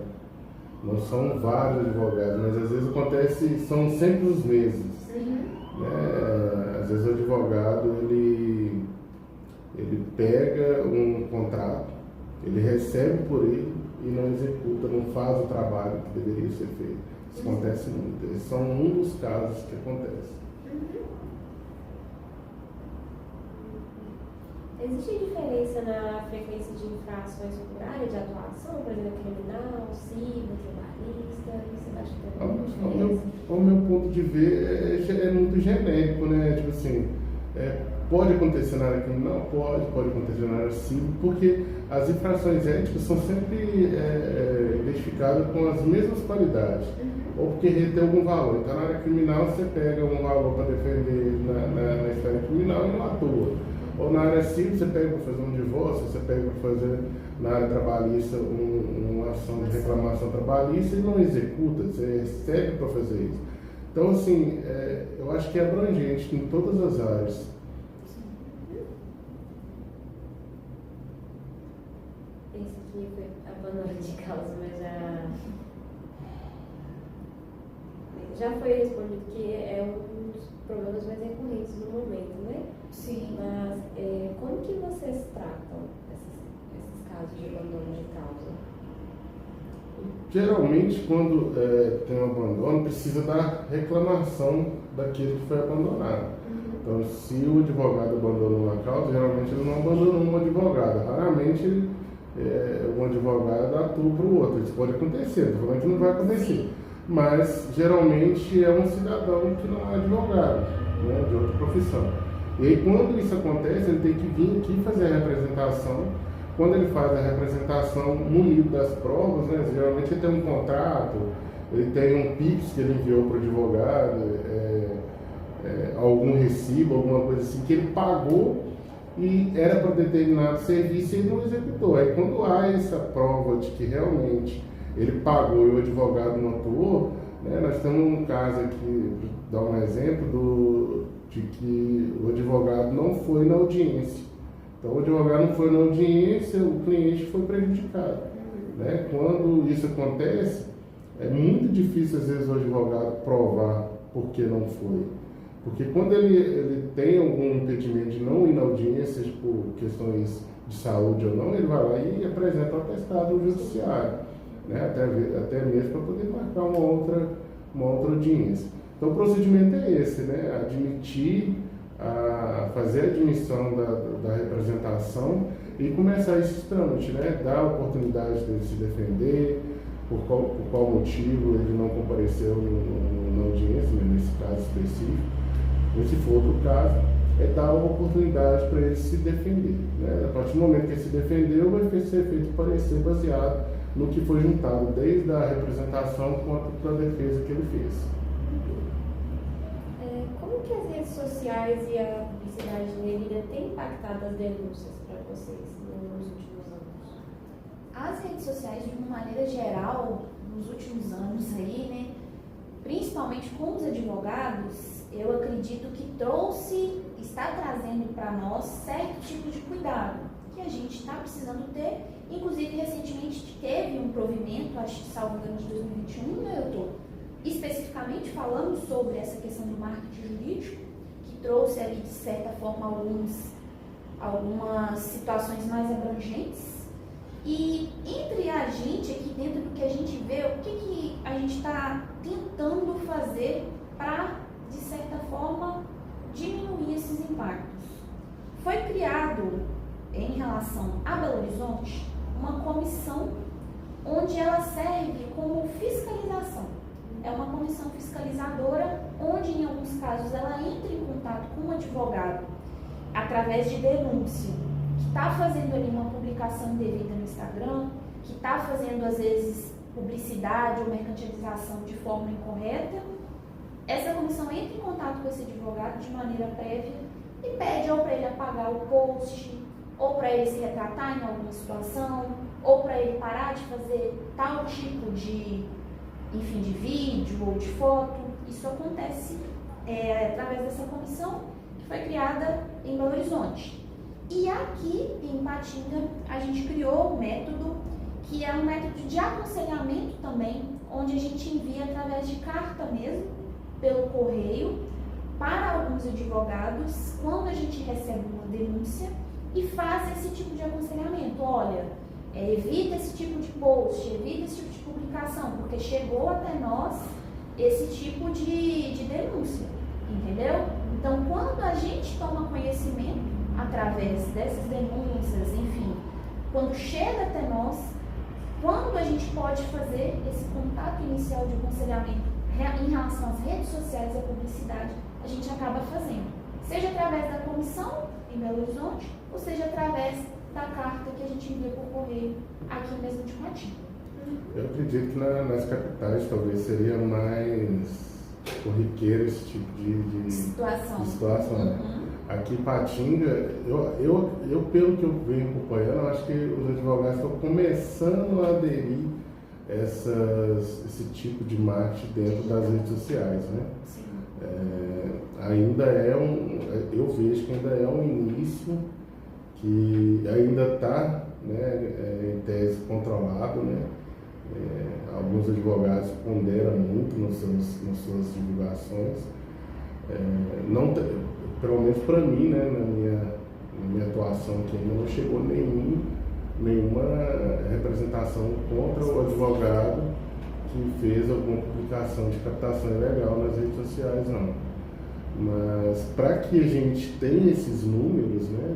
Não são vários advogados, mas, às vezes, acontece, são sempre os mesmos. Às vezes, o advogado, ele pega um contrato, ele recebe por ele e não executa, não faz o trabalho que deveria ser feito. Isso acontece muito. Esses são um dos casos que acontece. Existe diferença na frequência de infrações por área de atuação, por exemplo, criminal, civil, trabalhista? Você acha que tem alguma diferença? Ao meu ponto de ver, é muito genérico, né? Tipo assim, pode acontecer na área criminal? Pode acontecer na área civil, porque as infrações éticas são sempre identificadas com as mesmas qualidades, ou porque retém algum valor. Então, na área criminal, você pega um valor para defender na esfera criminal e não atua. Ou na área civil, você pega para fazer um divórcio, você pega para fazer na área trabalhista uma ação de reclamação trabalhista e não executa, você recebe para fazer isso. Então, assim, eu acho que é abrangente em todas as áreas. Esse aqui foi abandono de causa, mas já foi respondido que é um dos problemas mais recorrentes no momento, né? Sim. Mas como que vocês tratam esses casos de abandono de causa? Geralmente, quando tem um abandono, precisa da reclamação daquele que foi abandonado. Então, se o advogado abandonou uma causa, geralmente ele não abandonou um advogado. Raramente um advogado atua para o outro. Isso pode acontecer, não estou falando que não vai acontecer. Sim. Mas, geralmente, é um cidadão que não é advogado, né, de outra profissão. E aí, quando isso acontece, ele tem que vir aqui fazer a representação. Quando ele faz a representação munido das provas, né, geralmente ele tem um contrato, ele tem um PIX que ele enviou para o advogado, algum recibo, alguma coisa assim, que ele pagou e era para determinado serviço e ele não executou. Aí, quando há essa prova de que realmente ele pagou e o advogado não atuou, né, nós temos um caso aqui, dar um exemplo de que o advogado não foi na audiência. Então, o advogado não foi na audiência, o cliente foi prejudicado. Né? Quando isso acontece, é muito difícil, às vezes, o advogado provar por que não foi. Porque quando ele tem algum impedimento de não ir na audiência, por questões de saúde ou não, ele vai lá e apresenta o atestado no judiciário, né? até mesmo para poder marcar uma outra audiência. Então, o procedimento é esse, né? Admitir, fazer a admissão da representação e começar esse trâmite, né? Dar a oportunidade dele se defender, por qual motivo ele não compareceu na audiência, né? Nesse caso específico. E se for outro caso, dar uma oportunidade para ele se defender. Né? A partir do momento que ele se defendeu, vai ser feito parecer baseado no que foi juntado desde a representação quanto para a defesa que ele fez. Como que as redes sociais e a publicidade indevida têm impactado as denúncias para vocês nos últimos anos? As redes sociais, de uma maneira geral, nos últimos anos aí, né, principalmente com os advogados, eu acredito que está trazendo para nós certo tipo de cuidado que a gente está precisando ter. Inclusive, recentemente teve um provimento, acho que salvo engano de 2021, né, eu estou especificamente falando sobre essa questão do marketing jurídico, que trouxe ali, de certa forma, algumas situações mais abrangentes. E entre a gente, aqui dentro do que a gente vê, o que a gente está tentando fazer para, de certa forma, diminuir esses impactos. Foi criado, em relação a Belo Horizonte, uma comissão onde ela serve como fiscalização. É uma comissão fiscalizadora, onde em alguns casos ela entra em contato com um advogado através de denúncia, que está fazendo ali uma publicação indevida no Instagram, que está fazendo às vezes publicidade ou mercantilização de forma incorreta. Essa comissão entra em contato com esse advogado de maneira prévia e pede ou para ele apagar o post, ou para ele se retratar em alguma situação, ou para ele parar de fazer tal tipo de vídeo ou de foto. Isso acontece através dessa comissão que foi criada em Belo Horizonte. E aqui em Ipatinga a gente criou um método que é um método de aconselhamento também, onde a gente envia através de carta mesmo, pelo correio, para alguns advogados, quando a gente recebe uma denúncia, e faz esse tipo de aconselhamento. Olha, evita esse tipo de post, evita esse tipo de publicação, porque chegou até nós esse tipo de denúncia, entendeu? Então, quando a gente toma conhecimento, através dessas denúncias, enfim, quando chega até nós, quando a gente pode fazer esse contato inicial de aconselhamento em relação às redes sociais e à publicidade, a gente acaba fazendo. Seja através da comissão em Belo Horizonte, ou seja através da carta que a gente envia por correio aqui mesmo de Matinho. Eu acredito que nas capitais talvez seria mais corriqueiro esse tipo de situação. Uhum. Aqui em Patinga, eu pelo que eu venho acompanhando, acho que os advogados estão começando a aderir esse tipo de marketing dentro das redes sociais, né? Sim. Ainda eu vejo que ainda é um início que ainda está, né, em tese controlado, né? Alguns advogados ponderam muito nas suas divulgações. Não, pelo menos para mim, né, na minha atuação aqui, ainda não chegou nenhuma representação contra o advogado que fez alguma publicação de captação ilegal nas redes sociais, não. Mas para que a gente tenha esses números, né,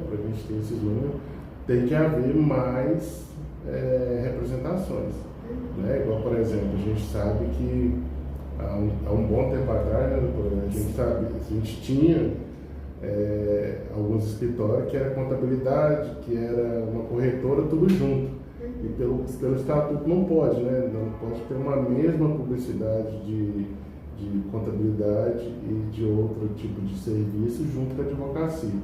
tem que haver mais representações. Né? Igual, por exemplo, a gente sabe que há um bom tempo atrás, né, doutora, a gente tinha alguns escritórios que era contabilidade, que era uma corretora, tudo junto. E pelo estatuto não pode, né? Não pode ter uma mesma publicidade de contabilidade e de outro tipo de serviço junto com a advocacia.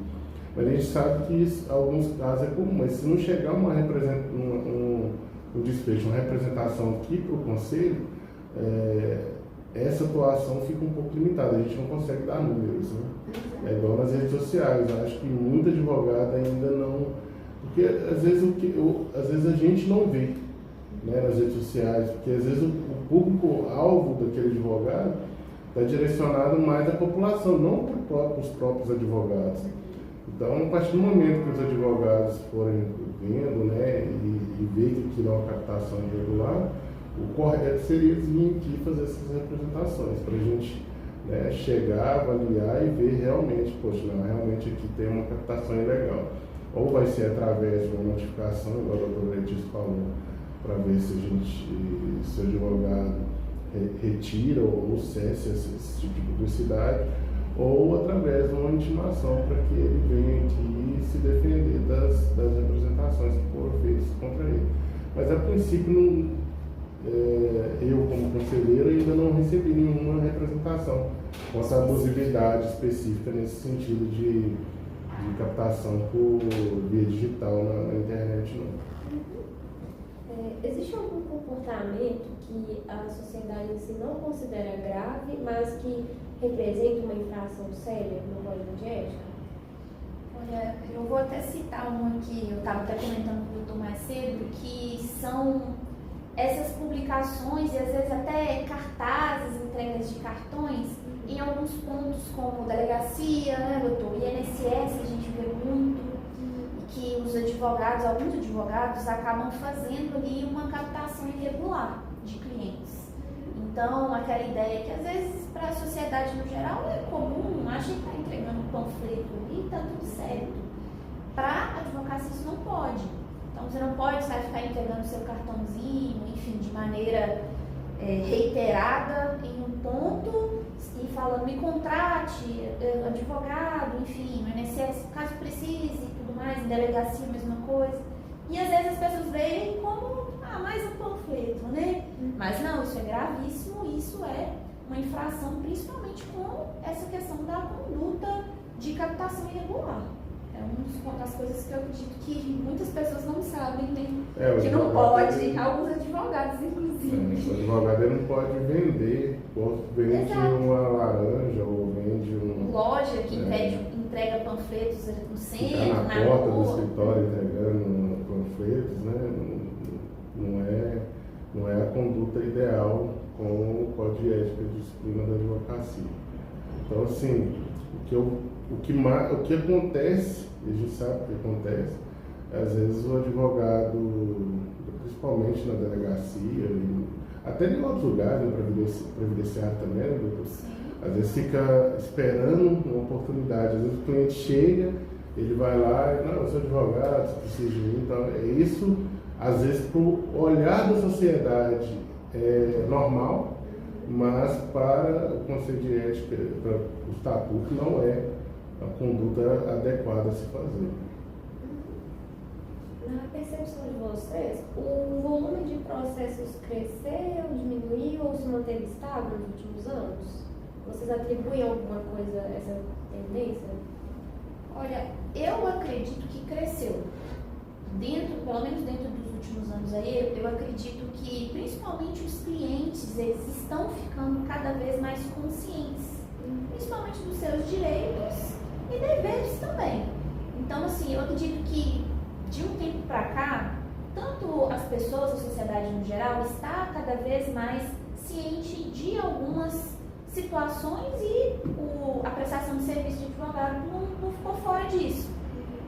Mas a gente sabe que isso, em alguns casos é comum, mas se não chegar um desfecho, uma representação aqui para o conselho, essa atuação fica um pouco limitada, a gente não consegue dar números, né? É igual nas redes sociais, eu acho que muito advogado ainda não, porque às vezes a gente não vê, né, nas redes sociais, porque às vezes o público-alvo daquele advogado está direcionado mais à população, não para os próprios advogados. Então, a partir do momento que os advogados forem vendo, né, e ver que aquilo é uma captação irregular, o correto seria eles virem aqui fazer essas representações, para a gente, né, chegar, avaliar e ver realmente, poxa, não, realmente aqui tem uma captação ilegal. Ou vai ser através de uma notificação, igual a doutora Letícia falou, para ver se o advogado retira ou cessa esse tipo de publicidade, ou através de uma intimação para que ele venha aqui se defender das representações que foram feitas contra ele. Mas a princípio, eu como conselheiro ainda não recebi nenhuma representação com essa abusividade específica nesse sentido de captação por via digital na internet, não. Existe algum comportamento que a sociedade em si não considera grave, mas que representa uma infração séria no código de ética? Olha, eu vou até citar uma que eu estava até comentando com o doutor mais cedo, que são essas publicações e às vezes até cartazes, entregas de cartões, em alguns pontos como delegacia, né, doutor? INSS a gente vê muito, que os advogados, alguns advogados, acabam fazendo ali uma captação irregular de clientes. Então, aquela ideia que às vezes para a sociedade no geral é comum, acha que está entregando um panfleto ali e está tudo certo. Para a advocacia isso não pode. Então, você não pode ficar entregando seu cartãozinho, enfim, de maneira reiterada em um ponto e falando, me contrate, advogado, enfim, no INSS, caso precise, tudo mais, em delegacia, mesma coisa. E às vezes as pessoas veem como, mais um panfleto, né? Mas não, isso é gravíssimo, isso é uma infração, principalmente com essa questão da conduta de captação irregular. É uma das coisas que eu acredito que muitas pessoas não sabem, né? Que não pode, alguns advogados, inclusive. O advogado não pode vender, vende uma laranja ou vende uma loja que entrega panfletos no centro, na porta do escritório entregando panfletos, né? Não é a conduta ideal com o Código de Ética e Disciplina da Advocacia. Então, assim, o que acontece, a gente sabe o que acontece, às vezes o advogado, principalmente na delegacia, até em outros lugares, né, previdenciário também, né, doutor? Às vezes fica esperando uma oportunidade, às vezes o cliente chega ele vai lá e, não, eu sou advogado, você precisa de mim. Então, isso, às vezes, para o olhar da sociedade é normal, mas para o Conselho de Ética, para o Estatuto, não é a conduta adequada a se fazer. Na percepção de vocês, o volume de processos cresceu, diminuiu ou se manteve estável nos últimos anos? Vocês atribuem alguma coisa a essa tendência? Olha, eu acredito que cresceu. Pelo menos dentro dos últimos anos aí, eu acredito que principalmente os clientes, eles estão ficando cada vez mais conscientes, principalmente dos seus direitos e deveres também. Então, assim, eu acredito que de um tempo para cá, tanto as pessoas, a sociedade no geral, está cada vez mais ciente de algumas situações e a prestação de serviço de advogado não ficou fora disso.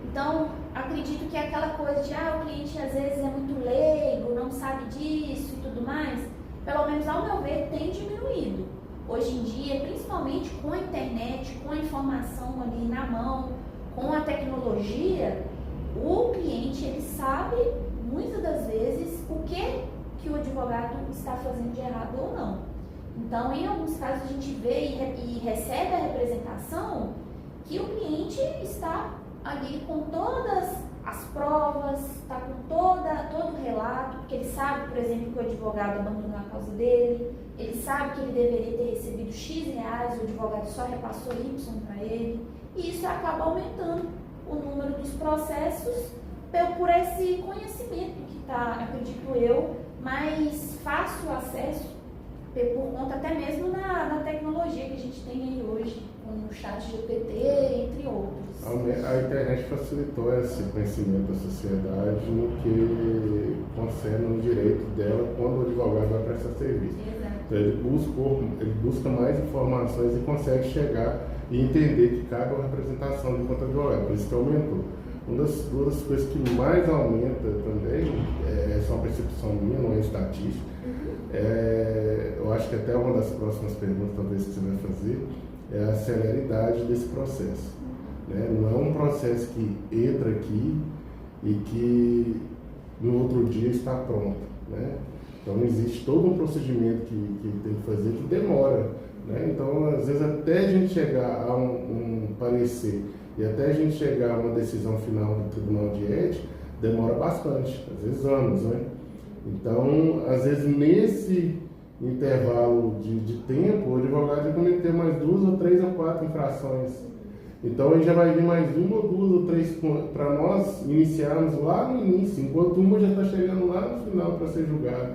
Então, acredito que aquela coisa de o cliente às vezes é muito leigo, não sabe disso e tudo mais, pelo menos ao meu ver, tem diminuído. Hoje em dia, principalmente com a internet, com a informação ali na mão, com a tecnologia, o cliente ele sabe, muitas das vezes, o que o advogado está fazendo de errado ou não. Então, em alguns casos, a gente vê e recebe a representação que o cliente está ali com todas as provas, está com todo o relato, porque ele sabe, por exemplo, que o advogado abandonou a causa dele, ele sabe que ele deveria ter recebido X reais, o advogado só repassou Y para ele, e isso acaba aumentando o número dos processos por esse conhecimento que está, acredito eu, mais fácil acesso, por conta até mesmo na tecnologia que a gente tem aí hoje, com o chat GPT, entre outros. A internet facilitou esse conhecimento da sociedade no que concerne o direito dela quando o advogado vai prestar serviço. Exato. Então ele busca mais informações e consegue chegar e entender que cabe a representação de enquanto advogado, por isso que aumentou. Uma das coisas que mais aumenta também, essa é uma percepção minha, não é estatística, eu acho que até uma das próximas perguntas talvez que você vai fazer, é a celeridade desse processo. Né? Não é um processo que entra aqui e que no outro dia está pronto. Né? Então existe todo um procedimento que tem que fazer que demora. Né? Então, às vezes, até a gente chegar a um parecer e até a gente chegar a uma decisão final do Tribunal de Ética, demora bastante, às vezes anos. Né? Então, às vezes, nesse intervalo de tempo, o advogado vai cometer mais 2 ou 3 ou 4 infrações. Então, aí já vai vir mais 1 ou 2 ou 3 para nós iniciarmos lá no início, enquanto uma já está chegando lá no final para ser julgado.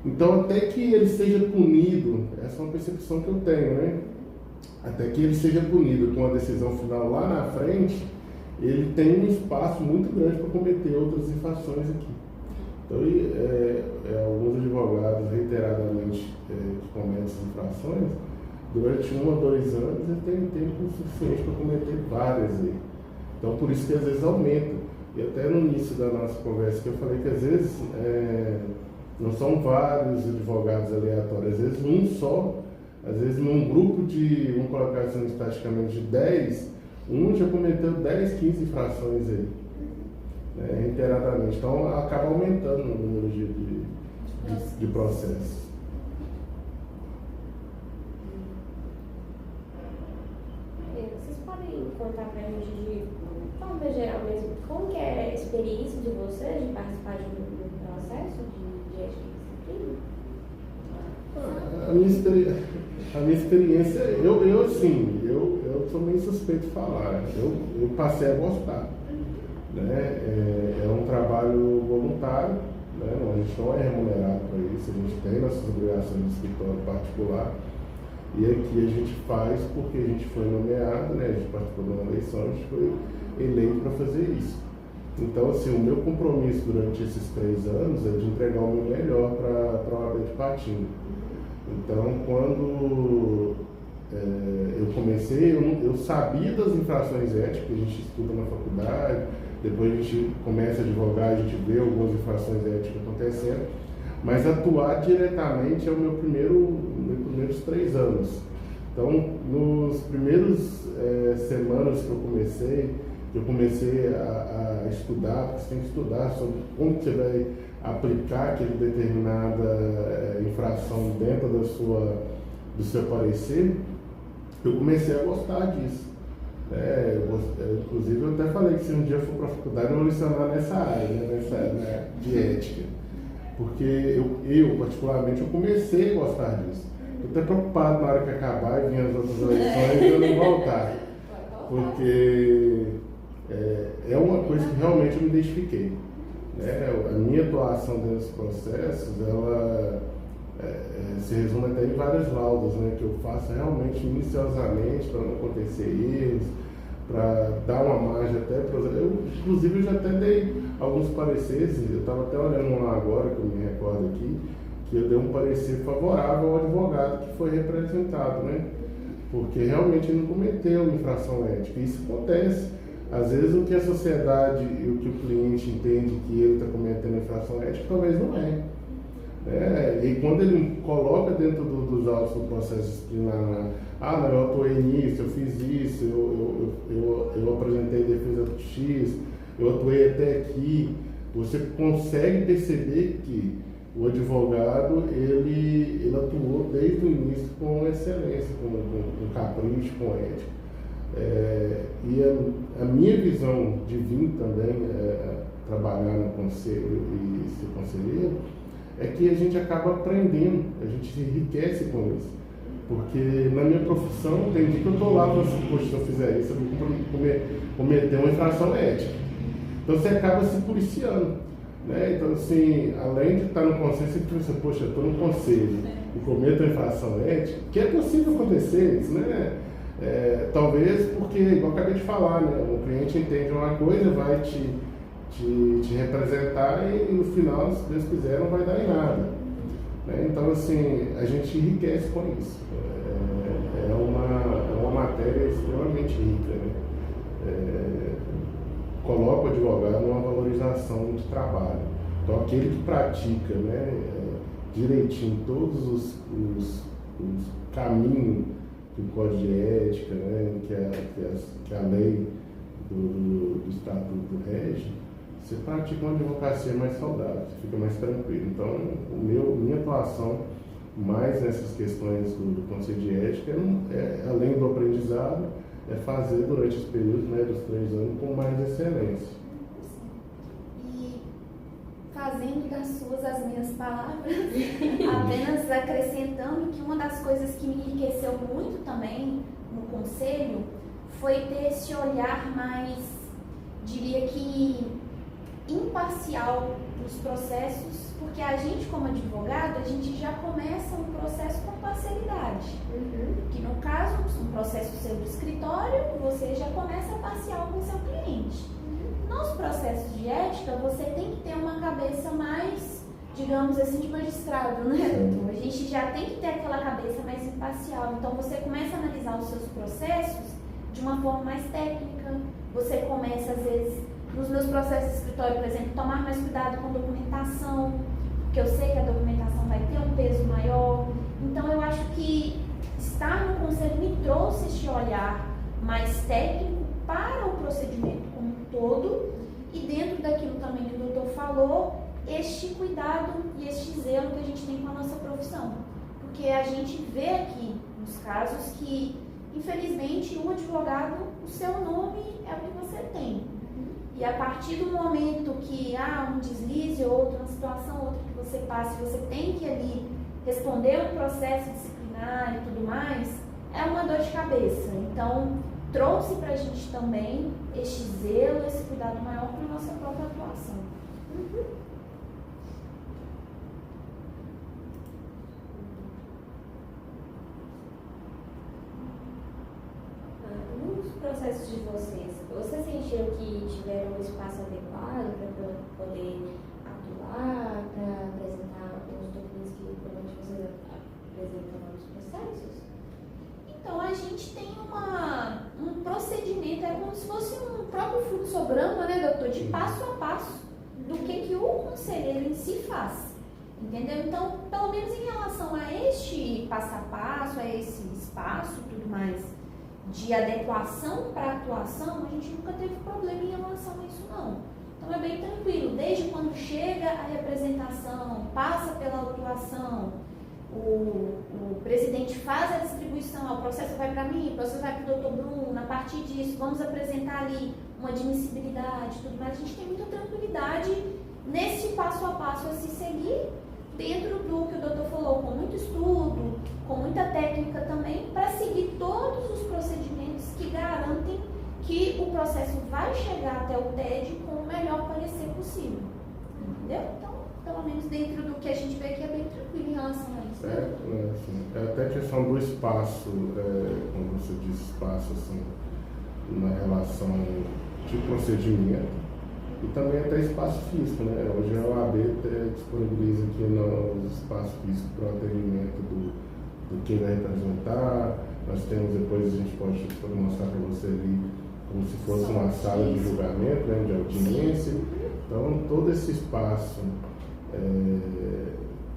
Então, até que ele seja punido, essa é uma percepção que eu tenho, né? Até que ele seja punido com a decisão final lá na frente, ele tem um espaço muito grande para cometer outras infrações aqui. Então, alguns advogados reiteradamente que cometem essas infrações, durante 1 ou 2 anos, ele tem tempo suficiente para cometer várias aí. Então, por isso que às vezes aumenta. E até no início da nossa conversa que eu falei que às vezes não são vários advogados aleatórios, às vezes um só, às vezes num grupo de, vamos colocar assim estatisticamente, de 10, um já cometeu 10, 15 infrações aí, né, reiteradamente. Então acaba aumentando o número de processos. Vocês podem contar pra gente de forma geral mesmo, como que é a experiência de vocês de participar de um processo de ética e disciplina? A minha experiência, eu sou meio suspeito de falar, eu passei a gostar. Né? É um trabalho voluntário, né? A gente não é remunerado para isso, a gente tem nossas obrigações de escritório particular, e aqui a gente faz porque a gente foi nomeado, né? A gente participou de uma eleição, a gente foi eleito para fazer isso. Então, assim, o meu compromisso durante esses 3 anos é de entregar o meu melhor para a OAB de Patinga. Então, quando eu comecei, eu sabia das infrações éticas, a gente estuda na faculdade, depois a gente começa a advogar, a gente vê algumas infrações éticas acontecendo, mas atuar diretamente é o meus primeiros 3 anos. Então, nos primeiros semanas que eu comecei a estudar, porque você tem que estudar sobre como você vai aplicar aquela determinada infração dentro do seu parecer, eu comecei a gostar disso. Inclusive, eu até falei que se um dia eu for para a faculdade, eu vou lecionar nessa área, né, de ética. Porque eu, particularmente, eu comecei a gostar disso. Estou até preocupado na hora que acabar e vir as outras eleições e eu não voltar. Porque é uma coisa que realmente eu me identifiquei. A minha atuação desses processos, ela se resume até em várias laudas, né, que eu faço realmente minuciosamente para não acontecer erros, para dar uma margem até para os... Inclusive, eu já até dei alguns pareceres, eu estava até olhando um lá agora, que eu me recordo aqui, que eu dei um parecer favorável ao advogado que foi representado, né? Porque realmente ele não cometeu infração ética. Isso acontece. Às vezes o que a sociedade e o que o cliente entende que ele está cometendo infração ética, talvez não é. E quando ele coloca dentro dos autos do processo disciplinar, não, eu atuei nisso, eu fiz isso, eu apresentei defesa X, eu atuei até aqui, você consegue perceber que o advogado, ele atuou desde o início com excelência, com capricho, com ética. E a minha visão de vir também trabalhar no conselho e ser conselheiro é que a gente acaba aprendendo, a gente se enriquece com isso. Porque na minha profissão, tem dia que eu estou lá falando assim, poxa, se eu fizer isso, eu vou cometer uma infração ética. Então você acaba se policiando. Então, assim, além de estar no conselho, você pensa, poxa, eu estou no conselho e cometo uma infração ética, que é possível acontecer isso, né? Talvez porque, igual eu acabei de falar, né? O cliente entende uma coisa, vai te representar e no final, se Deus quiser, não vai dar em nada. Então, assim, a gente enriquece com isso. É uma matéria extremamente rica, né? Coloca o advogado numa valorização de trabalho. Então, aquele que pratica, né, direitinho todos os caminhos do Código de Ética, né, que a lei do Estatuto rege, você pratica uma advocacia mais saudável, você fica mais tranquilo. Então, minha atuação mais nessas questões do Conselho de Ética, além do aprendizado, é fazer durante esse período, né, dos 3 anos com mais excelência. E fazendo das suas as minhas palavras, apenas acrescentando que uma das coisas que me enriqueceu muito também no conselho foi ter esse olhar mais, diria que, imparcial nos processos, porque a gente, como advogado, a gente já começa um processo com parcialidade. Que no caso, um processo seu do escritório, você já começa parcial com o seu cliente. Nos processos de ética, você tem que ter uma cabeça mais, digamos assim, de magistrado, né, doutor? A gente já tem que ter aquela cabeça mais imparcial. Então, você começa a analisar os seus processos de uma forma mais técnica. Você começa, às vezes, nos meus processos de escritório, por exemplo, tomar mais cuidado com documentação, porque eu sei que a documentação vai ter um peso maior. Então, eu acho que estar no conselho me trouxe este olhar mais técnico para o procedimento como um todo e dentro daquilo também que o doutor falou, este cuidado e este zelo que a gente tem com a nossa profissão. Porque a gente vê aqui nos casos que, infelizmente, um advogado, o seu nome é o que você tem. E a partir do momento que há um deslize ou outra, uma situação ou outra que você passa e você tem que ali responder um processo disciplinar e tudo mais, é uma dor de cabeça. Então, trouxe para a gente também este zelo, esse cuidado maior para a nossa própria atuação. Nos processos de vocês sentiram que tiveram um espaço adequado para poder atuar, para apresentar os documentos que provavelmente vocês apresentam nos processos? Então, a gente tem um procedimento, é como se fosse um próprio fluxograma, né, doutor, de passo a passo do que o conselheiro em si faz. Entendeu? Então, pelo menos em relação a este passo a passo, a esse espaço e tudo mais de adequação para atuação, a gente nunca teve problema em relação a isso não. Então é bem tranquilo, desde quando chega a representação, passa pela autuação, o presidente faz a distribuição, o processo vai para mim, o processo vai para o doutor Bruno, a partir disso vamos apresentar ali uma admissibilidade e tudo mais, a gente tem muita tranquilidade nesse passo a passo a se seguir, dentro do que o doutor falou, com muito estudo, com muita técnica também, para seguir todos os procedimentos que garantem que o processo vai chegar até o TED com o melhor parecer possível. Entendeu? Então, pelo menos dentro do que a gente vê aqui é bem tranquilo em relação a isso. É até a questão do espaço, como você disse, espaço assim, na relação de procedimento. E também até espaço físico, né? Hoje a OAB disponibiliza aqui no espaço físico para o atendimento do que vai representar. Nós temos, depois a gente pode mostrar para você ali como se fosse uma sala de julgamento, né? De audiência. Então, todo esse espaço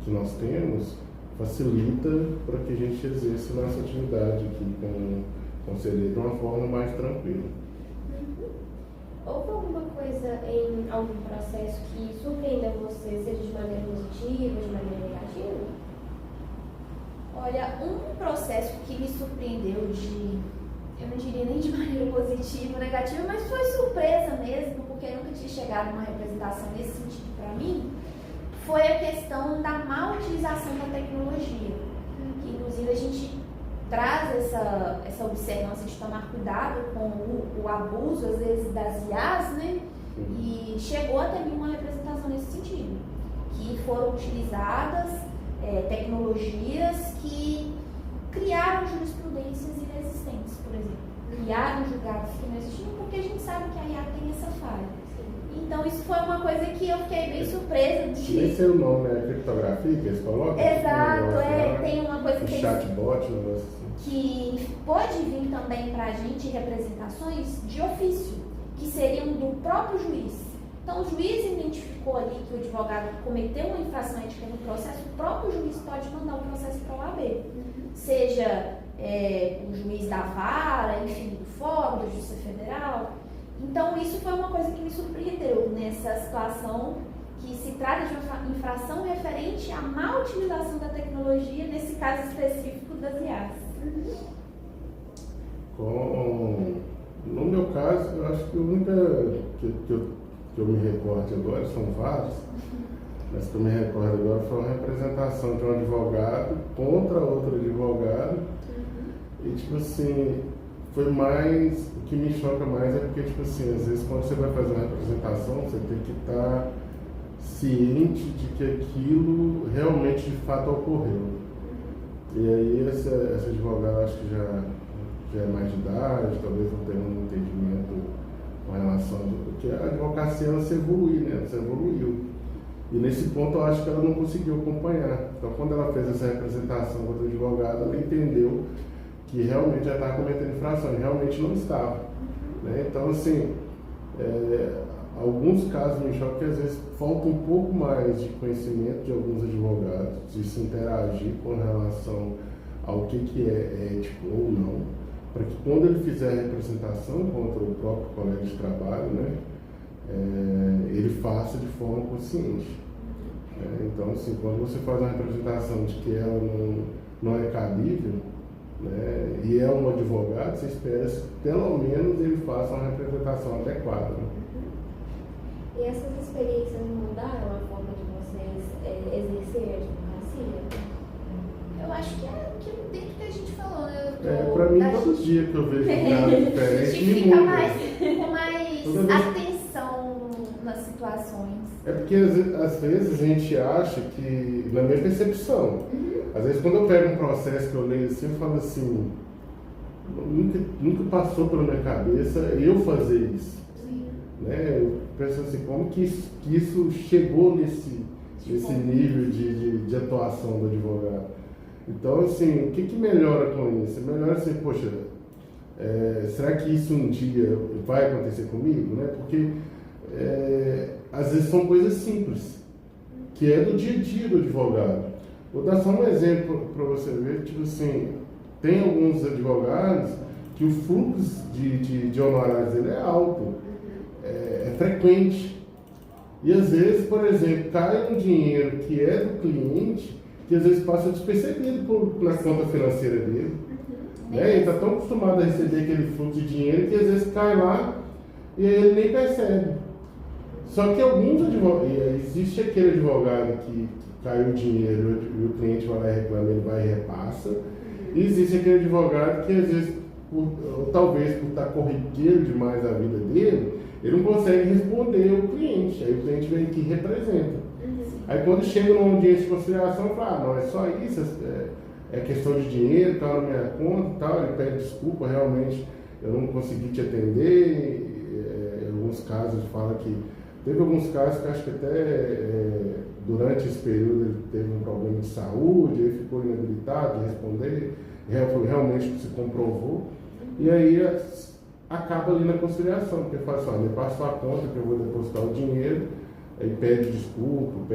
que nós temos facilita para que a gente exerça nossa atividade aqui com o conselheiro de uma forma mais tranquila. Houve alguma coisa em algum processo que surpreendeu você, seja de maneira positiva, de maneira negativa? Olha, um processo que me surpreendeu eu não diria nem de maneira positiva ou negativa, mas foi surpresa mesmo, porque eu nunca tinha chegado uma representação nesse sentido para mim, foi a questão da má utilização da tecnologia. Que, inclusive, a gente traz essa observância de tomar cuidado com o abuso, às vezes, das IAs, né? E chegou até mim uma representação nesse sentido, que foram utilizadas tecnologias que criaram jurisprudências inexistentes, por exemplo. Criaram julgados que não existiam, porque a gente sabe que a IA tem essa falha. Então, isso foi uma coisa que eu fiquei bem surpresa de... Nem sei o nome, é criptografia que eles colocam? Exato, tem uma coisa que chatbot, que pode vir também para a gente representações de ofício, que seriam do próprio juiz. Então, o juiz identificou ali que o advogado cometeu uma infração ética no processo, o próprio juiz pode mandar o processo para o OAB. Seja o juiz da vara, enfim, do fórum, da Justiça Federal. Então, isso foi uma coisa que me surpreendeu nessa situação, que se trata de uma infração referente à má utilização da tecnologia, nesse caso específico das IAs. No meu caso, eu acho que a única que eu me recordo agora, são vários, mas que eu me recordo agora foi uma representação de um advogado contra outro advogado. E, tipo assim, foi mais, o que me choca mais é porque, tipo assim, às vezes quando você vai fazer uma representação, você tem que estar ciente de que aquilo realmente de fato ocorreu. E aí essa advogada, acho que já é mais de idade, talvez não tenha um entendimento com relação a... Porque a advocacia, ela se evolui, né? Ela se evoluiu. E nesse ponto eu acho que ela não conseguiu acompanhar. Então, quando ela fez essa representação contra o advogado, ela entendeu que realmente já estava cometendo infração, e realmente não estava. Né? Então, assim, alguns casos me chocam que às vezes falta um pouco mais de conhecimento de alguns advogados, de se interagir com relação ao que é ético ou não, para que quando ele fizer a representação contra o próprio colega de trabalho, né, ele faça de forma consciente. Então, assim, quando você faz uma representação de que ela não é cabível, né, e é um advogado, você espera que pelo menos ele faça uma representação adequada. Né? E essas experiências mudaram a forma de vocês exercerem a advocacia? Eu acho que é aquilo dentro que a gente falou, né? Pra mim, todo dia que eu vejo um caso diferente, a gente me fica muda. com mais atenção nas situações. É porque às vezes a gente acha que, na minha percepção, às vezes quando eu pego um processo que eu leio assim, eu falo assim, nunca passou pela minha cabeça eu fazer isso. Né? Eu penso assim, como que isso chegou nesse nível de atuação do advogado. Então, assim, o que melhora com isso? Melhora assim, poxa, será que isso um dia vai acontecer comigo? Né? Porque às vezes são coisas simples, que é do dia a dia do advogado. Vou dar só um exemplo para você ver, tipo assim, tem alguns advogados que o fluxo de honorários dele é alto, é frequente. E às vezes, por exemplo, cai um dinheiro que é do cliente, que às vezes passa despercebido na conta financeira dele. Né? Ele está tão acostumado a receber aquele fluxo de dinheiro que às vezes cai lá e ele nem percebe. Só que alguns advogados, existe aquele advogado que caiu o dinheiro e o cliente vai lá e reclama, ele vai e repassa. E existe aquele advogado que às vezes, ou talvez por estar corriqueiro demais a vida dele, ele não consegue responder ao cliente. Aí o cliente vem aqui e representa. Aí quando chega numa audiência de conciliação, fala, não, é só isso, é questão de dinheiro, está na minha conta e tal, ele pede desculpa, realmente eu não consegui te atender. Em alguns casos fala que teve alguns casos que acho que até durante esse período ele teve um problema de saúde, ele ficou inabilitado de responder, realmente se comprovou, e aí acaba ali na conciliação, porque fala assim, me passa a conta que eu vou depositar o dinheiro, aí pede desculpa,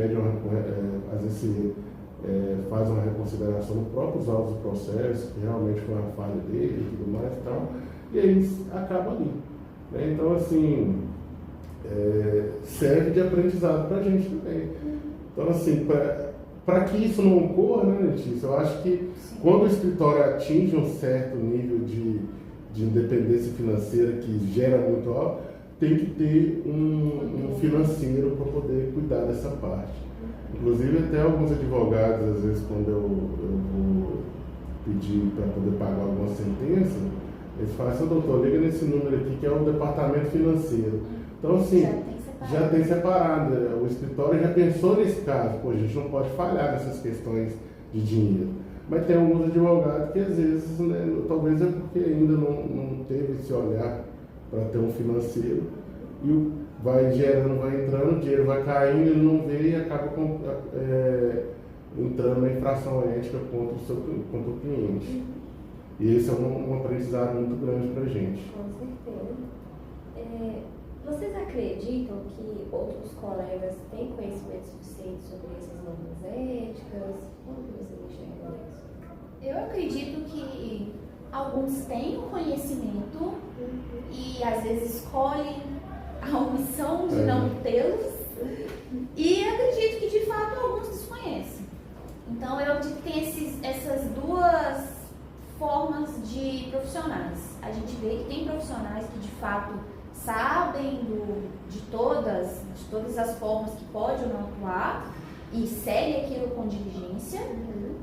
às vezes faz uma reconsideração nos próprios autos do processo, que realmente foi uma falha dele e tudo mais e tal, e aí acaba ali. Né? Então, assim, serve de aprendizado para a gente também. Então, assim, para que isso não ocorra, né, Letícia, eu acho que quando o escritório atinge um certo nível de independência financeira que gera muito alto, tem que ter um financeiro para poder cuidar dessa parte. Inclusive, até alguns advogados, às vezes, quando eu vou pedir para poder pagar alguma sentença, eles falam assim, doutor, liga nesse número aqui que é o departamento financeiro. Então, assim, já tem separado. O escritório já pensou nesse caso. Pô, a gente não pode falhar nessas questões de dinheiro. Mas tem alguns advogados que, às vezes, né, talvez é porque ainda não teve esse olhar para ter um financeiro. E vai gerando, vai entrando, o dinheiro vai caindo, ele não vê e acaba entrando na infração ética contra o cliente. E esse é um aprendizado muito grande para a gente. Com certeza. Vocês acreditam que outros colegas têm conhecimento suficiente sobre essas normas éticas? Como vocês enxergam isso? Eu acredito que alguns têm o conhecimento e às vezes escolhem a omissão de não tê-los, e acredito que de fato alguns desconhecem. Então eu acredito que tem essas duas formas de profissionais. A gente vê que tem profissionais que de fato sabem de todas as formas que pode ou não atuar e seguem aquilo com diligência.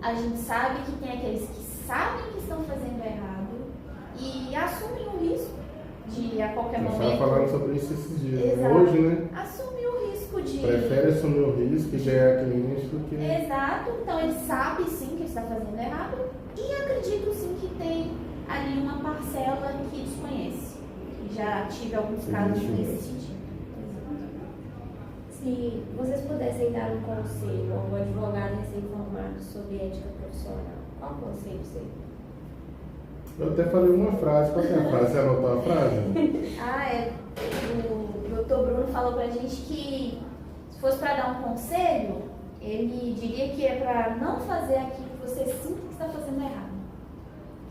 A gente sabe que tem aqueles que sabem que estão fazendo errado e assumem o risco de a qualquer momento. Nós estávamos falando sobre isso esses dias, Exato. Hoje, né? Assumir o risco de... Prefere assumir o risco e ganhar cliente do que... Exato, então ele sabe sim que ele está fazendo errado e acredito sim que tem ali uma parcela que desconhece. Já tive alguns casos nesse sentido. Se vocês pudessem dar um conselho a um advogado recém-formado sobre ética profissional, qual conselho seria? Eu até falei uma frase, qual é a frase? Você anotou a frase? O doutor Bruno falou pra gente que se fosse para dar um conselho, ele diria que é para não fazer aquilo que você sinta que está fazendo errado.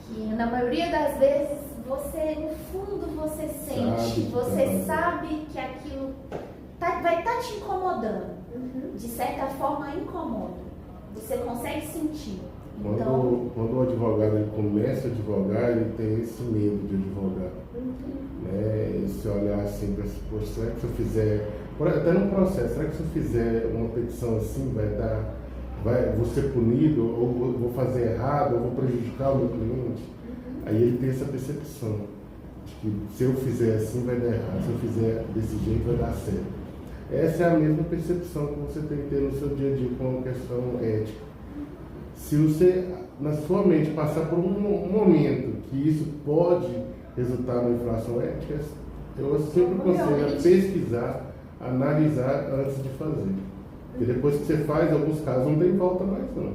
Que na maioria das vezes você, no fundo, você sente, você sabe que aquilo vai estar te incomodando. De certa forma, incomoda. Você consegue sentir. Quando o advogado ele começa a advogar, ele tem esse medo de advogar. Né? Esse olhar assim, será que se eu fizer, até no processo, será que se eu fizer uma petição assim, vou ser punido, ou vou fazer errado, ou vou prejudicar o meu cliente? Aí ele tem essa percepção de que se eu fizer assim vai dar errado, se eu fizer desse jeito vai dar certo. Essa é a mesma percepção que você tem que ter no seu dia a dia com a questão ética. Se você, na sua mente, passar por um momento que isso pode resultar numa infração ética, eu sempre aconselho a pesquisar, analisar antes de fazer. E depois que você faz, em alguns casos não tem volta mais não.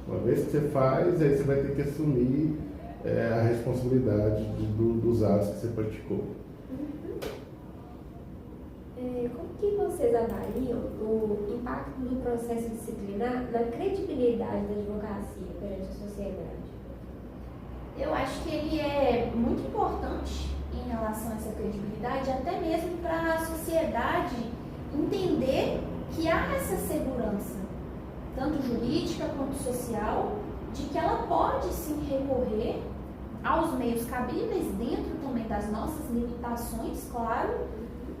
Uma vez que você faz, aí você vai ter que assumir a responsabilidade dos atos que você praticou. Como que vocês avaliam o impacto do processo disciplinar na credibilidade da advocacia perante a sociedade? Eu acho que ele é muito importante em relação a essa credibilidade, até mesmo para a sociedade entender que há essa segurança, tanto jurídica quanto social, de que ela pode sim recorrer aos meios cabíveis, dentro também das nossas limitações, claro,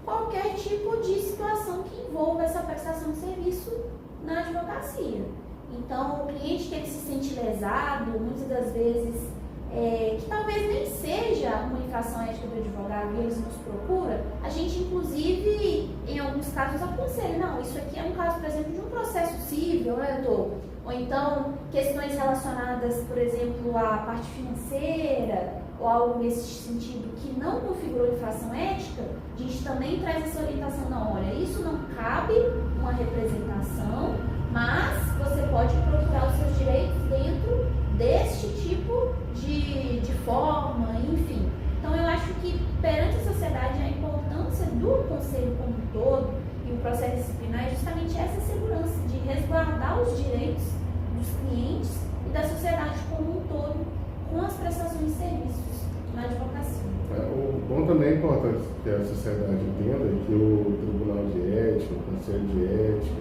qualquer tipo de situação que envolva essa prestação de serviço na advocacia. Então, o cliente que ele se sente lesado, muitas das vezes, que talvez nem seja uma infração ética do advogado e eles nos procuram, a gente, inclusive, em alguns casos, aconselha, não, isso aqui é um caso, por exemplo, de um processo civil, né, doutor? Ou então, questões relacionadas, por exemplo, à parte financeira, ou algo nesse sentido que não configurou infração ética, a gente também traz essa orientação, não, olha, isso não cabe uma representação, mas você pode procurar os seus direitos dentro deste tipo de forma, enfim. Então, eu acho que, perante a sociedade, a importância do conselho como um todo e o processo disciplinar é justamente essa segurança de resguardar os direitos dos clientes e da sociedade como um todo com as prestações de serviços na advocacia. O bom também é importante que a sociedade entenda que o Tribunal de Ética, o Conselho de Ética,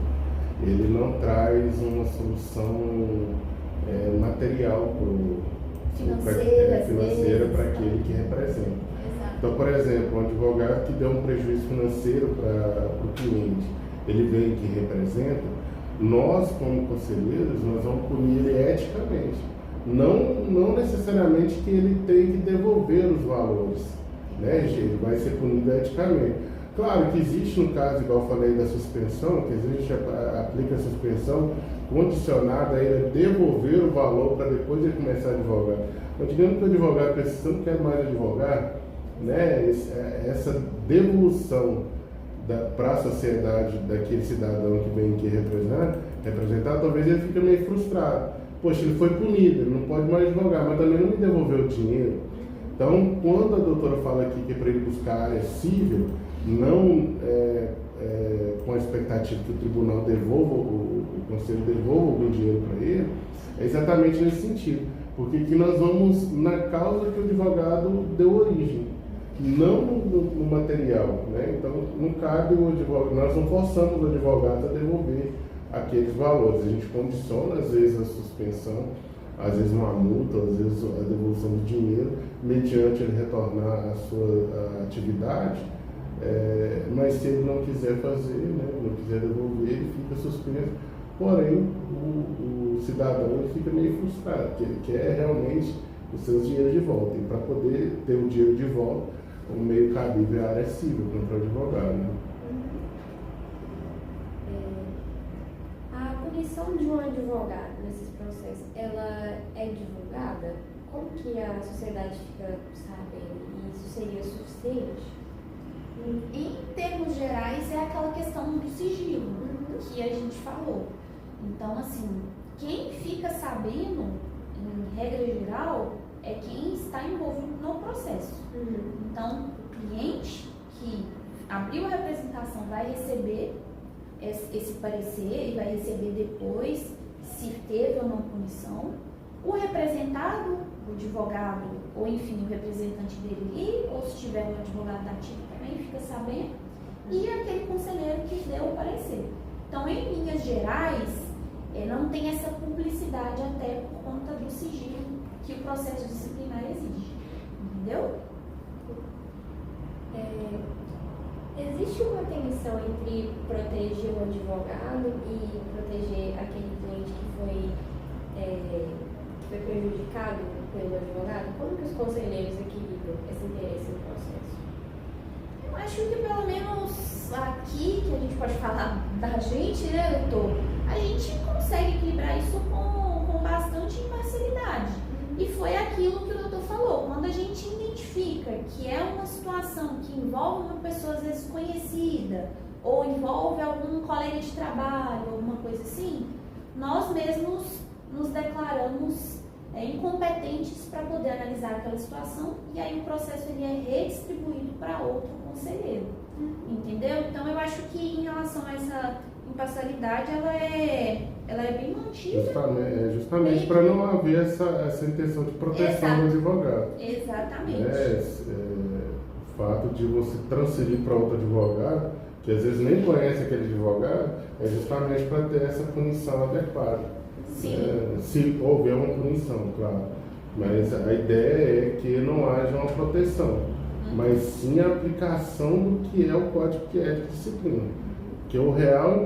ele não traz uma solução material financeira para aquele que representa. Exato. Então, por exemplo, um advogado que deu um prejuízo financeiro para o cliente, ele vem que representa, nós, como conselheiros, nós vamos punir ele eticamente. Não necessariamente que ele tem que devolver os valores, né? Ele vai ser punido eticamente. Claro que existe um caso, igual eu falei, da suspensão, que a gente aplica a suspensão condicionada a ele devolver o valor para depois ele começar a advogar. Mas digamos que o advogado precisando não quer mais advogar, né? Essa devolução para a sociedade daquele cidadão que vem aqui representar, talvez ele fique meio frustrado. Poxa, ele foi punido, ele não pode mais advogar, mas também não me devolveu o dinheiro. Então, quando a doutora fala aqui que é para ele buscar a área civil, não com a expectativa que o tribunal devolva, o conselho devolva algum dinheiro para ele, é exatamente nesse sentido. Porque aqui nós vamos na causa que o advogado deu origem, não no material, né? Então, não cabe o advogado, nós não forçamos o advogado a devolver aqueles valores. A gente condiciona, às vezes, a suspensão, às vezes uma multa, às vezes a devolução do dinheiro, mediante ele retornar à sua atividade. Mas se ele não quiser fazer, né, não quiser devolver, ele fica suspenso. Porém, o cidadão ele fica meio frustrado, porque ele quer realmente os seus dinheiros de volta. E para poder ter o dinheiro de volta, o meio cabível é a área civil contra o advogado. Né? A punição de um advogado nesses processos, ela é divulgada? Como que a sociedade fica sabendo? E isso seria suficiente? Em termos gerais, é aquela questão do sigilo que a gente falou. Então, assim, quem fica sabendo, em regra geral, é quem está envolvido no processo. Então, o cliente que abriu a representação vai receber esse parecer e vai receber depois se teve ou não punição. O representado, o advogado, ou enfim, o representante dele, ou se tiver um advogado ativo também fica sabendo, e aquele conselheiro que deu o parecer. Então, em linhas gerais, não tem essa publicidade até por conta do sigilo que o processo disciplinar exige. Entendeu? Existe uma tensão entre proteger o advogado e proteger aquele cliente que foi prejudicado pelo advogado? Como que os conselheiros equilibram esse interesse no processo? Eu acho que pelo menos aqui, que a gente pode falar da gente, né, doutor? A gente consegue equilibrar isso com bastante imparcialidade. E foi aquilo que o doutor falou, quando a gente identifica que é uma situação que envolve uma pessoa às vezes conhecida, ou envolve algum colega de trabalho, alguma coisa assim, nós mesmos nos declaramos incompetentes para poder analisar aquela situação, e aí o processo ele é redistribuído para outro conselheiro. Entendeu? Então eu acho que em relação a essa imparcialidade ela é bem mantida. Justamente para não haver essa intenção de proteção do advogado. Exatamente. O fato de você transferir para outro advogado, que às vezes nem conhece aquele advogado, é justamente para ter essa punição adequada. Sim. Se houver uma punição, claro. Mas a ideia é que não haja uma proteção, mas sim a aplicação do que é o Código de Ética e Disciplina. Que o real,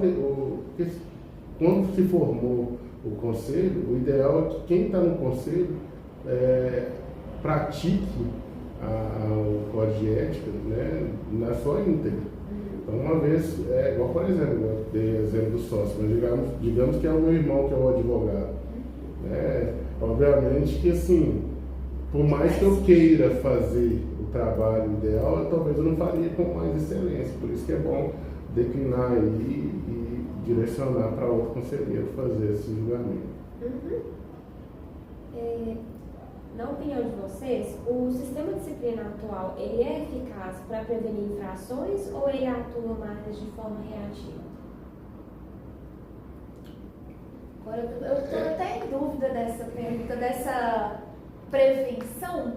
quando se formou o conselho, o ideal é que quem está no conselho pratique o Código de Ética, né, na sua íntegra. Então, uma vez, igual, por exemplo, eu dei exemplo do sócio, mas digamos que é o meu irmão que é o advogado. Obviamente que, assim, por mais que eu queira fazer o trabalho ideal, talvez eu não faria com mais excelência. Por isso que é bom declinar aí e direcionar para outro conselheiro fazer esse julgamento. Na opinião de vocês, o sistema disciplinar atual, ele é eficaz para prevenir infrações ou ele atua mais de forma reativa? Agora, eu estou até em dúvida dessa pergunta, dessa prevenção,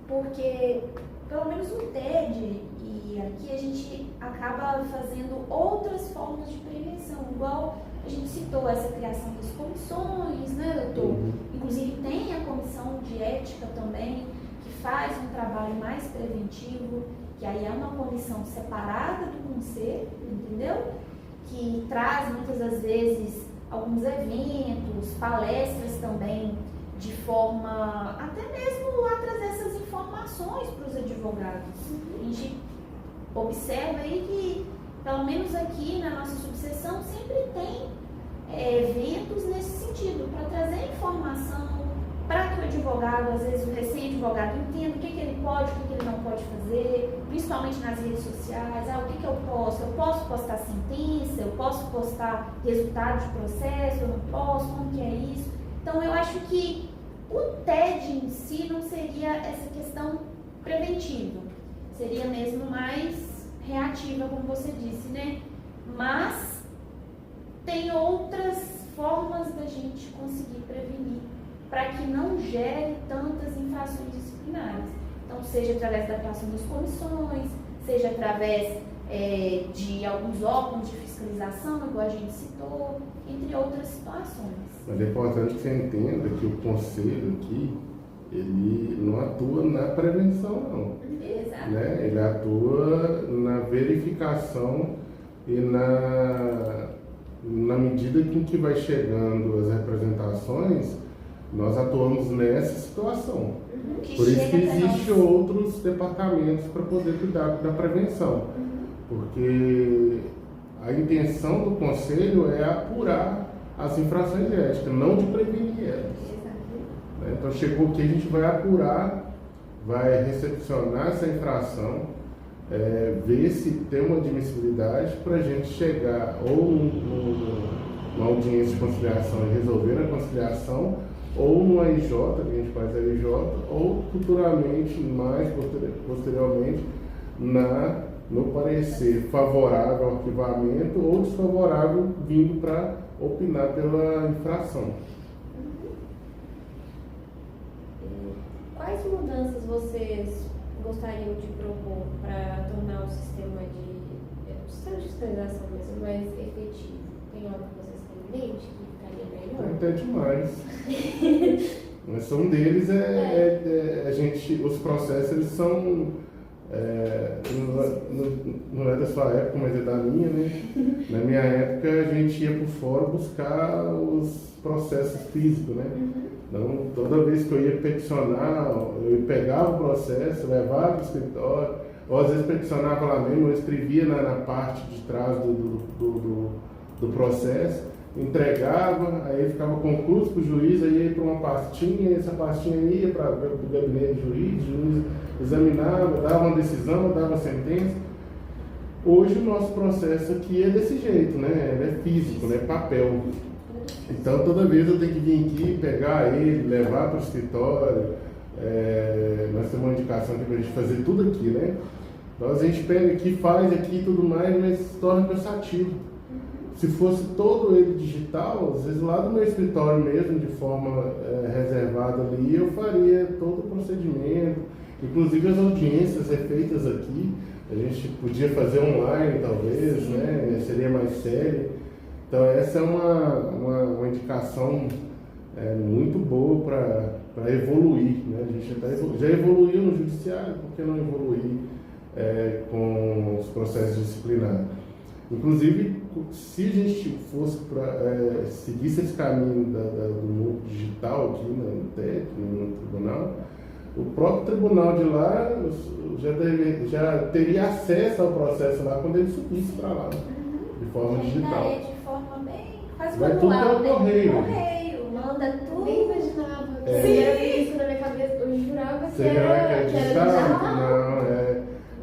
porque, pelo menos no TED, e aqui a gente acaba fazendo outras formas de prevenção, igual a gente citou essa criação das comissões, né, doutor? Inclusive tem a comissão de ética também, que faz um trabalho mais preventivo, que aí é uma comissão separada do conselho, entendeu? Que traz muitas das vezes alguns eventos, palestras também, de forma até mesmo a trazer essas informações para os advogados. A gente observa aí que, pelo menos aqui na nossa subseção, sempre tem eventos nesse sentido, para trazer informação, para que o advogado, às vezes o recém-advogado, entenda o que ele pode, o que ele não pode fazer, principalmente nas redes sociais. O que eu posso? Eu posso postar sentença? Eu posso postar resultado de processo? Eu não posso? Como que é isso? Então, eu acho que o TED em si não seria essa questão preventiva, seria mesmo mais reativa, como você disse, né? Mas tem outras formas da gente conseguir prevenir para que não gere tantas infrações disciplinares. Então, seja através da criação das comissões, seja através de alguns órgãos de fiscalização, igual a gente citou, entre outras situações. Mas é importante que você entenda que o conselho aqui, ele não atua na prevenção, não. Exato. Né? Ele atua na verificação e na medida em que vai chegando as representações, nós atuamos nessa situação. Por isso que existem outros departamentos para poder cuidar da prevenção. Porque a intenção do conselho é apurar as infrações de ética, não de prevenir elas. Então chegou aqui, a gente vai apurar, vai recepcionar essa infração, ver se tem uma admissibilidade para a gente chegar ou numa audiência de conciliação e resolver a conciliação, ou no AIJ, que a gente faz AIJ, ou futuramente, mais posteriormente, no parecer favorável ao arquivamento ou desfavorável vindo para opinar pela infração. Quais mudanças vocês gostariam de propor para tornar o sistema de fiscalização mesmo mais efetivo? Tem algo que vocês têm em mente que ficaria melhor? Até demais. Mas um deles a gente, os processos eles são, não é da sua época, mas é da minha, né? Na minha época a gente ia por fora buscar os processos físicos, né? Então, toda vez que eu ia peticionar, eu pegava o processo, levava para o escritório, ou às vezes peticionava lá mesmo, eu escrevia na parte de trás do processo, entregava, aí ficava concluído para o juiz, aí ia para uma pastinha, e essa pastinha ia para o gabinete do juiz, o juiz examinava, dava uma decisão, dava uma sentença. Hoje o nosso processo aqui é desse jeito, né? Ele é físico, né? Papel. Então toda vez eu tenho que vir aqui, pegar ele, levar para o escritório, nós temos uma indicação aqui para a gente fazer tudo aqui, né? Então a gente pega aqui, faz aqui e tudo mais, mas se torna cansativo. se fosse todo ele digital, às vezes lá do meu escritório mesmo, de forma reservada ali, eu faria todo o procedimento, inclusive as audiências feitas aqui, a gente podia fazer online talvez, né? Seria mais sério. Então essa é uma indicação muito boa para evoluir, né? A gente já evoluiu no judiciário, por que não evoluir com os processos disciplinares? Inclusive, se a gente fosse seguisse esse caminho do mundo digital aqui no TEC, no tribunal, o próprio tribunal de lá já teria acesso ao processo lá quando ele subisse para lá, de forma digital. De forma bem quase Vai tudo manual, pelo correio. Manda tudo. Nem imaginava. Sim. Era isso na minha cabeça. Eu jurava que Você era vai digital? digital. Não,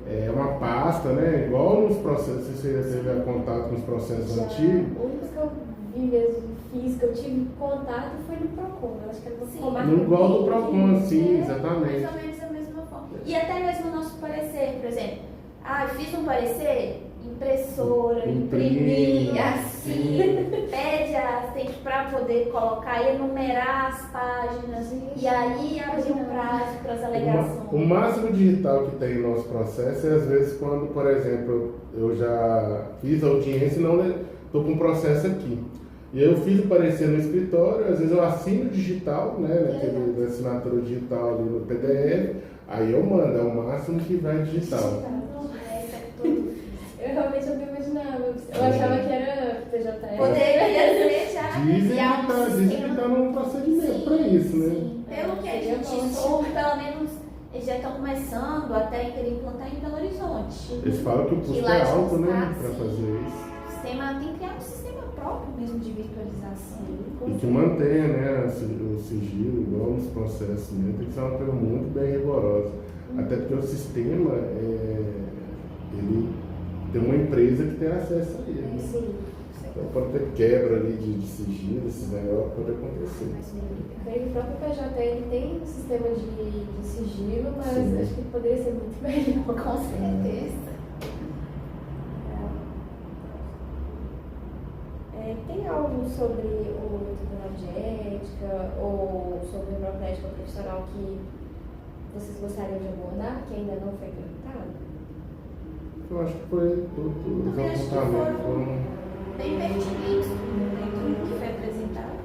é uma pasta, né? Igual nos processos, se você teve contato com os processos antigos. O único que eu vi mesmo, que eu tive contato foi no Procon. Eu acho que era no Procon. No igual do Procon, sim, Mais exatamente. ou menos da mesma forma. E até mesmo o nosso parecer, por exemplo. Fiz um parecer, impressora, imprimir, assim, pede a assistente para poder colocar e enumerar as páginas, e aí abrir um prazo para as alegações. O máximo digital que tem no nosso processo é às vezes quando, por exemplo, eu já fiz a audiência e não estou com um processo aqui. E aí eu fiz o parecer no escritório, às vezes eu assino digital, né, na assinatura digital ali no PDF, aí eu mando, é o máximo que vai digital. Eu realmente não imaginava. Eu achava que era PJS. Poderia ser já Dizem que está num procedimento para isso, né? Sim. Pelo que a gente soube, pelo menos eles já estão começando até a querer implantar em Belo Horizonte. Eles falam que o custo lá é já alto, né, está, para sim. fazer isso. Tem que criar um sistema próprio mesmo de virtualização. E que mantenha, né, o sigilo, igual nos processos mesmo, tem que ser uma coisa muito bem rigorosa. Até porque o sistema, ele tem uma empresa que tem acesso a ele. Né? Sim. Então pode ter quebra ali de sigilo, esses negócios pode acontecer. O próprio PJ ele tem um sistema de sigilo, mas Sim. acho que poderia ser muito melhor. Com certeza. Tem algo sobre o Tribunal de Ética ou sobre a própria ética profissional que vocês gostariam de abordar, que ainda não foi perguntado? Eu acho que foi todos os Também acho que apontamentos foram foram. bem pertinentes dentro do que foi apresentado.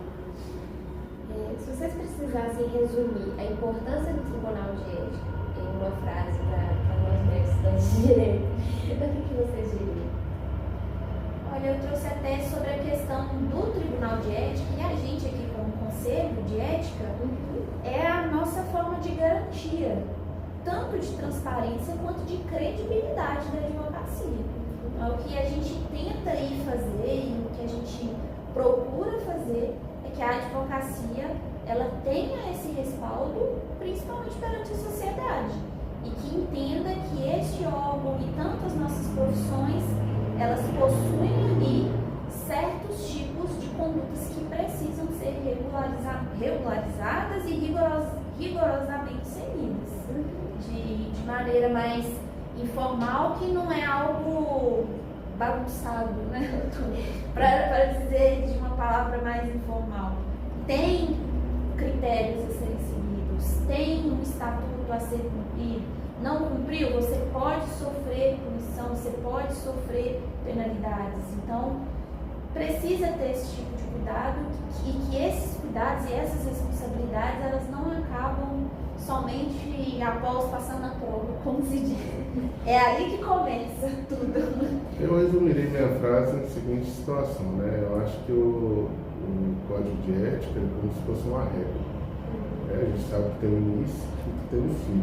Se vocês precisassem resumir a importância do Tribunal de Ética em uma frase para nós estudantes de direito, o que vocês diriam? Olha, eu trouxe até sobre a questão do Tribunal de Ética e a gente aqui como Conselho de Ética é a nossa forma de garantia, tanto de transparência quanto de credibilidade da advocacia. Então, o que a gente tenta aí fazer e o que a gente procura fazer é que a advocacia ela tenha esse respaldo, principalmente perante a sociedade, e que entenda que este órgão e tanto as nossas profissões elas possuem ali certos tipos de condutas que precisam ser regularizadas e rigorosamente seguidas. De maneira mais informal, que não é algo bagunçado, né? Para dizer de uma palavra mais informal. Tem critérios a serem seguidos, tem um estatuto a ser cumprido. Não cumpriu, você pode sofrer punição, você pode sofrer penalidades. Então, precisa ter esse tipo de cuidado e que esses cuidados e essas responsabilidades, elas não acabam somente após passar na prova, como se diz. É aí que começa tudo. Eu resumiria minha frase na seguinte situação, né? Eu acho que o Código de Ética é como se fosse uma regra. A gente sabe que tem um início e que tem um fim.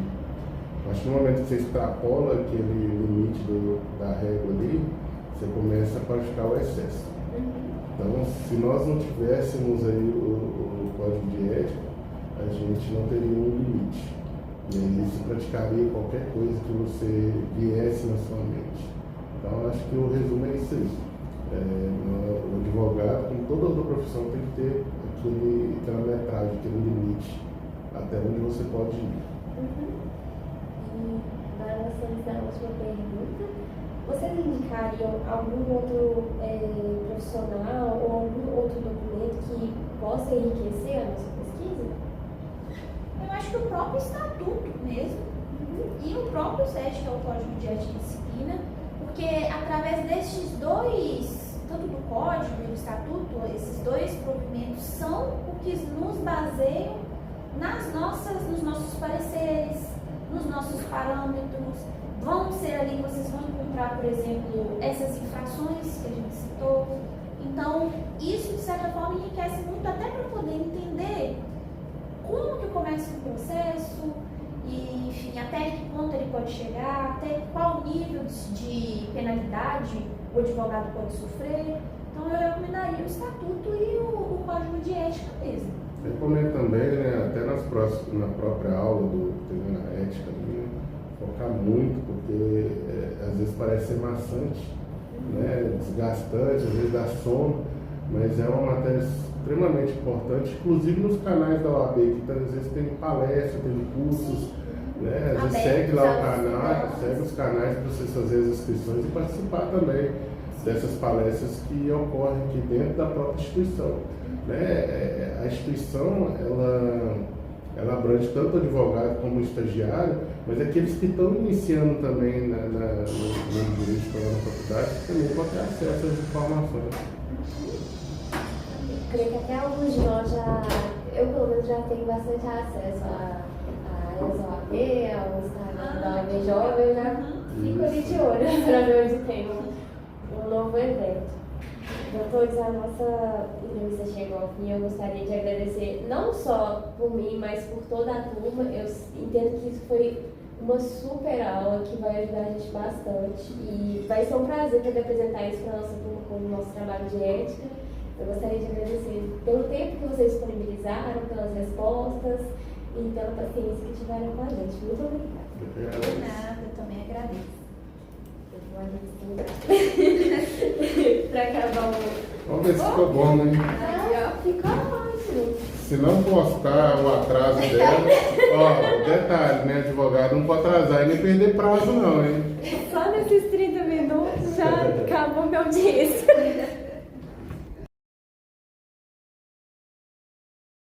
Acho que no momento que você extrapola aquele limite da régua ali, você começa a praticar o excesso. Então, se nós não tivéssemos aí o Código de Ética, a gente não teria um limite. E aí você praticaria qualquer coisa que você viesse na sua mente. Então, acho que o resumo é isso aí. O advogado, como toda outra profissão, tem que ter aquela metragem, aquele limite, até onde você pode ir. E agora nós temos a última pergunta. vocês indicariam algum outro profissional ou algum outro documento que possa enriquecer a nossa pesquisa? Eu acho que o próprio estatuto mesmo e o próprio SED, que é o Código de Ética e Disciplina, porque através destes dois, tanto do Código e do Estatuto, esses dois provimentos são o que nos baseiam nos nossos pareceres, nos nossos parâmetros. Vão ser ali que vocês vão encontrar, por exemplo, essas infrações que a gente citou. Então, isso de certa forma enriquece muito até para poder entender como que começa o processo e, enfim, até que ponto ele pode chegar, até qual nível de penalidade o advogado pode sofrer. Então, eu recomendaria o Estatuto e o Código de Ética mesmo. Recomendo também, né, até na própria aula na ética, né, focar muito, porque às vezes parece ser maçante, né, desgastante, às vezes dá sono, mas é uma matéria extremamente importante, inclusive nos canais da OAB, que às vezes tem palestra, tem cursos, né, às vezes segue lá o canal, segue os canais para vocês fazerem as inscrições e participar também dessas palestras que ocorrem aqui dentro da própria instituição. Né? A instituição, ela abrange tanto o advogado como o estagiário, mas aqueles que estão iniciando também no jurídico lá na faculdade também vão ter acesso às informações. Creio que até alguns de nós eu pelo menos já tenho bastante acesso às OAB, ao Instagram da OAB Jovem, eu já fico ali de olho para ver onde tem um novo evento. Doutores, a nossa entrevista chegou ao fim. Eu gostaria de agradecer não só por mim, mas por toda a turma. Eu entendo que isso foi uma super aula que vai ajudar a gente bastante e vai ser um prazer poder apresentar isso para a nossa turma como nosso trabalho de ética. Eu gostaria de agradecer pelo tempo que vocês disponibilizaram, pelas respostas e pela paciência que tiveram com a gente. Muito obrigada. De nada, eu também agradeço. Pra acabar o... Vamos ver se ficou bom, né? Ficou ótimo. Se não postar o atraso dela, ó, detalhe, né? Advogado não pode atrasar e nem perder prazo não, hein? Só nesses 30 minutos já acabou minha audiência.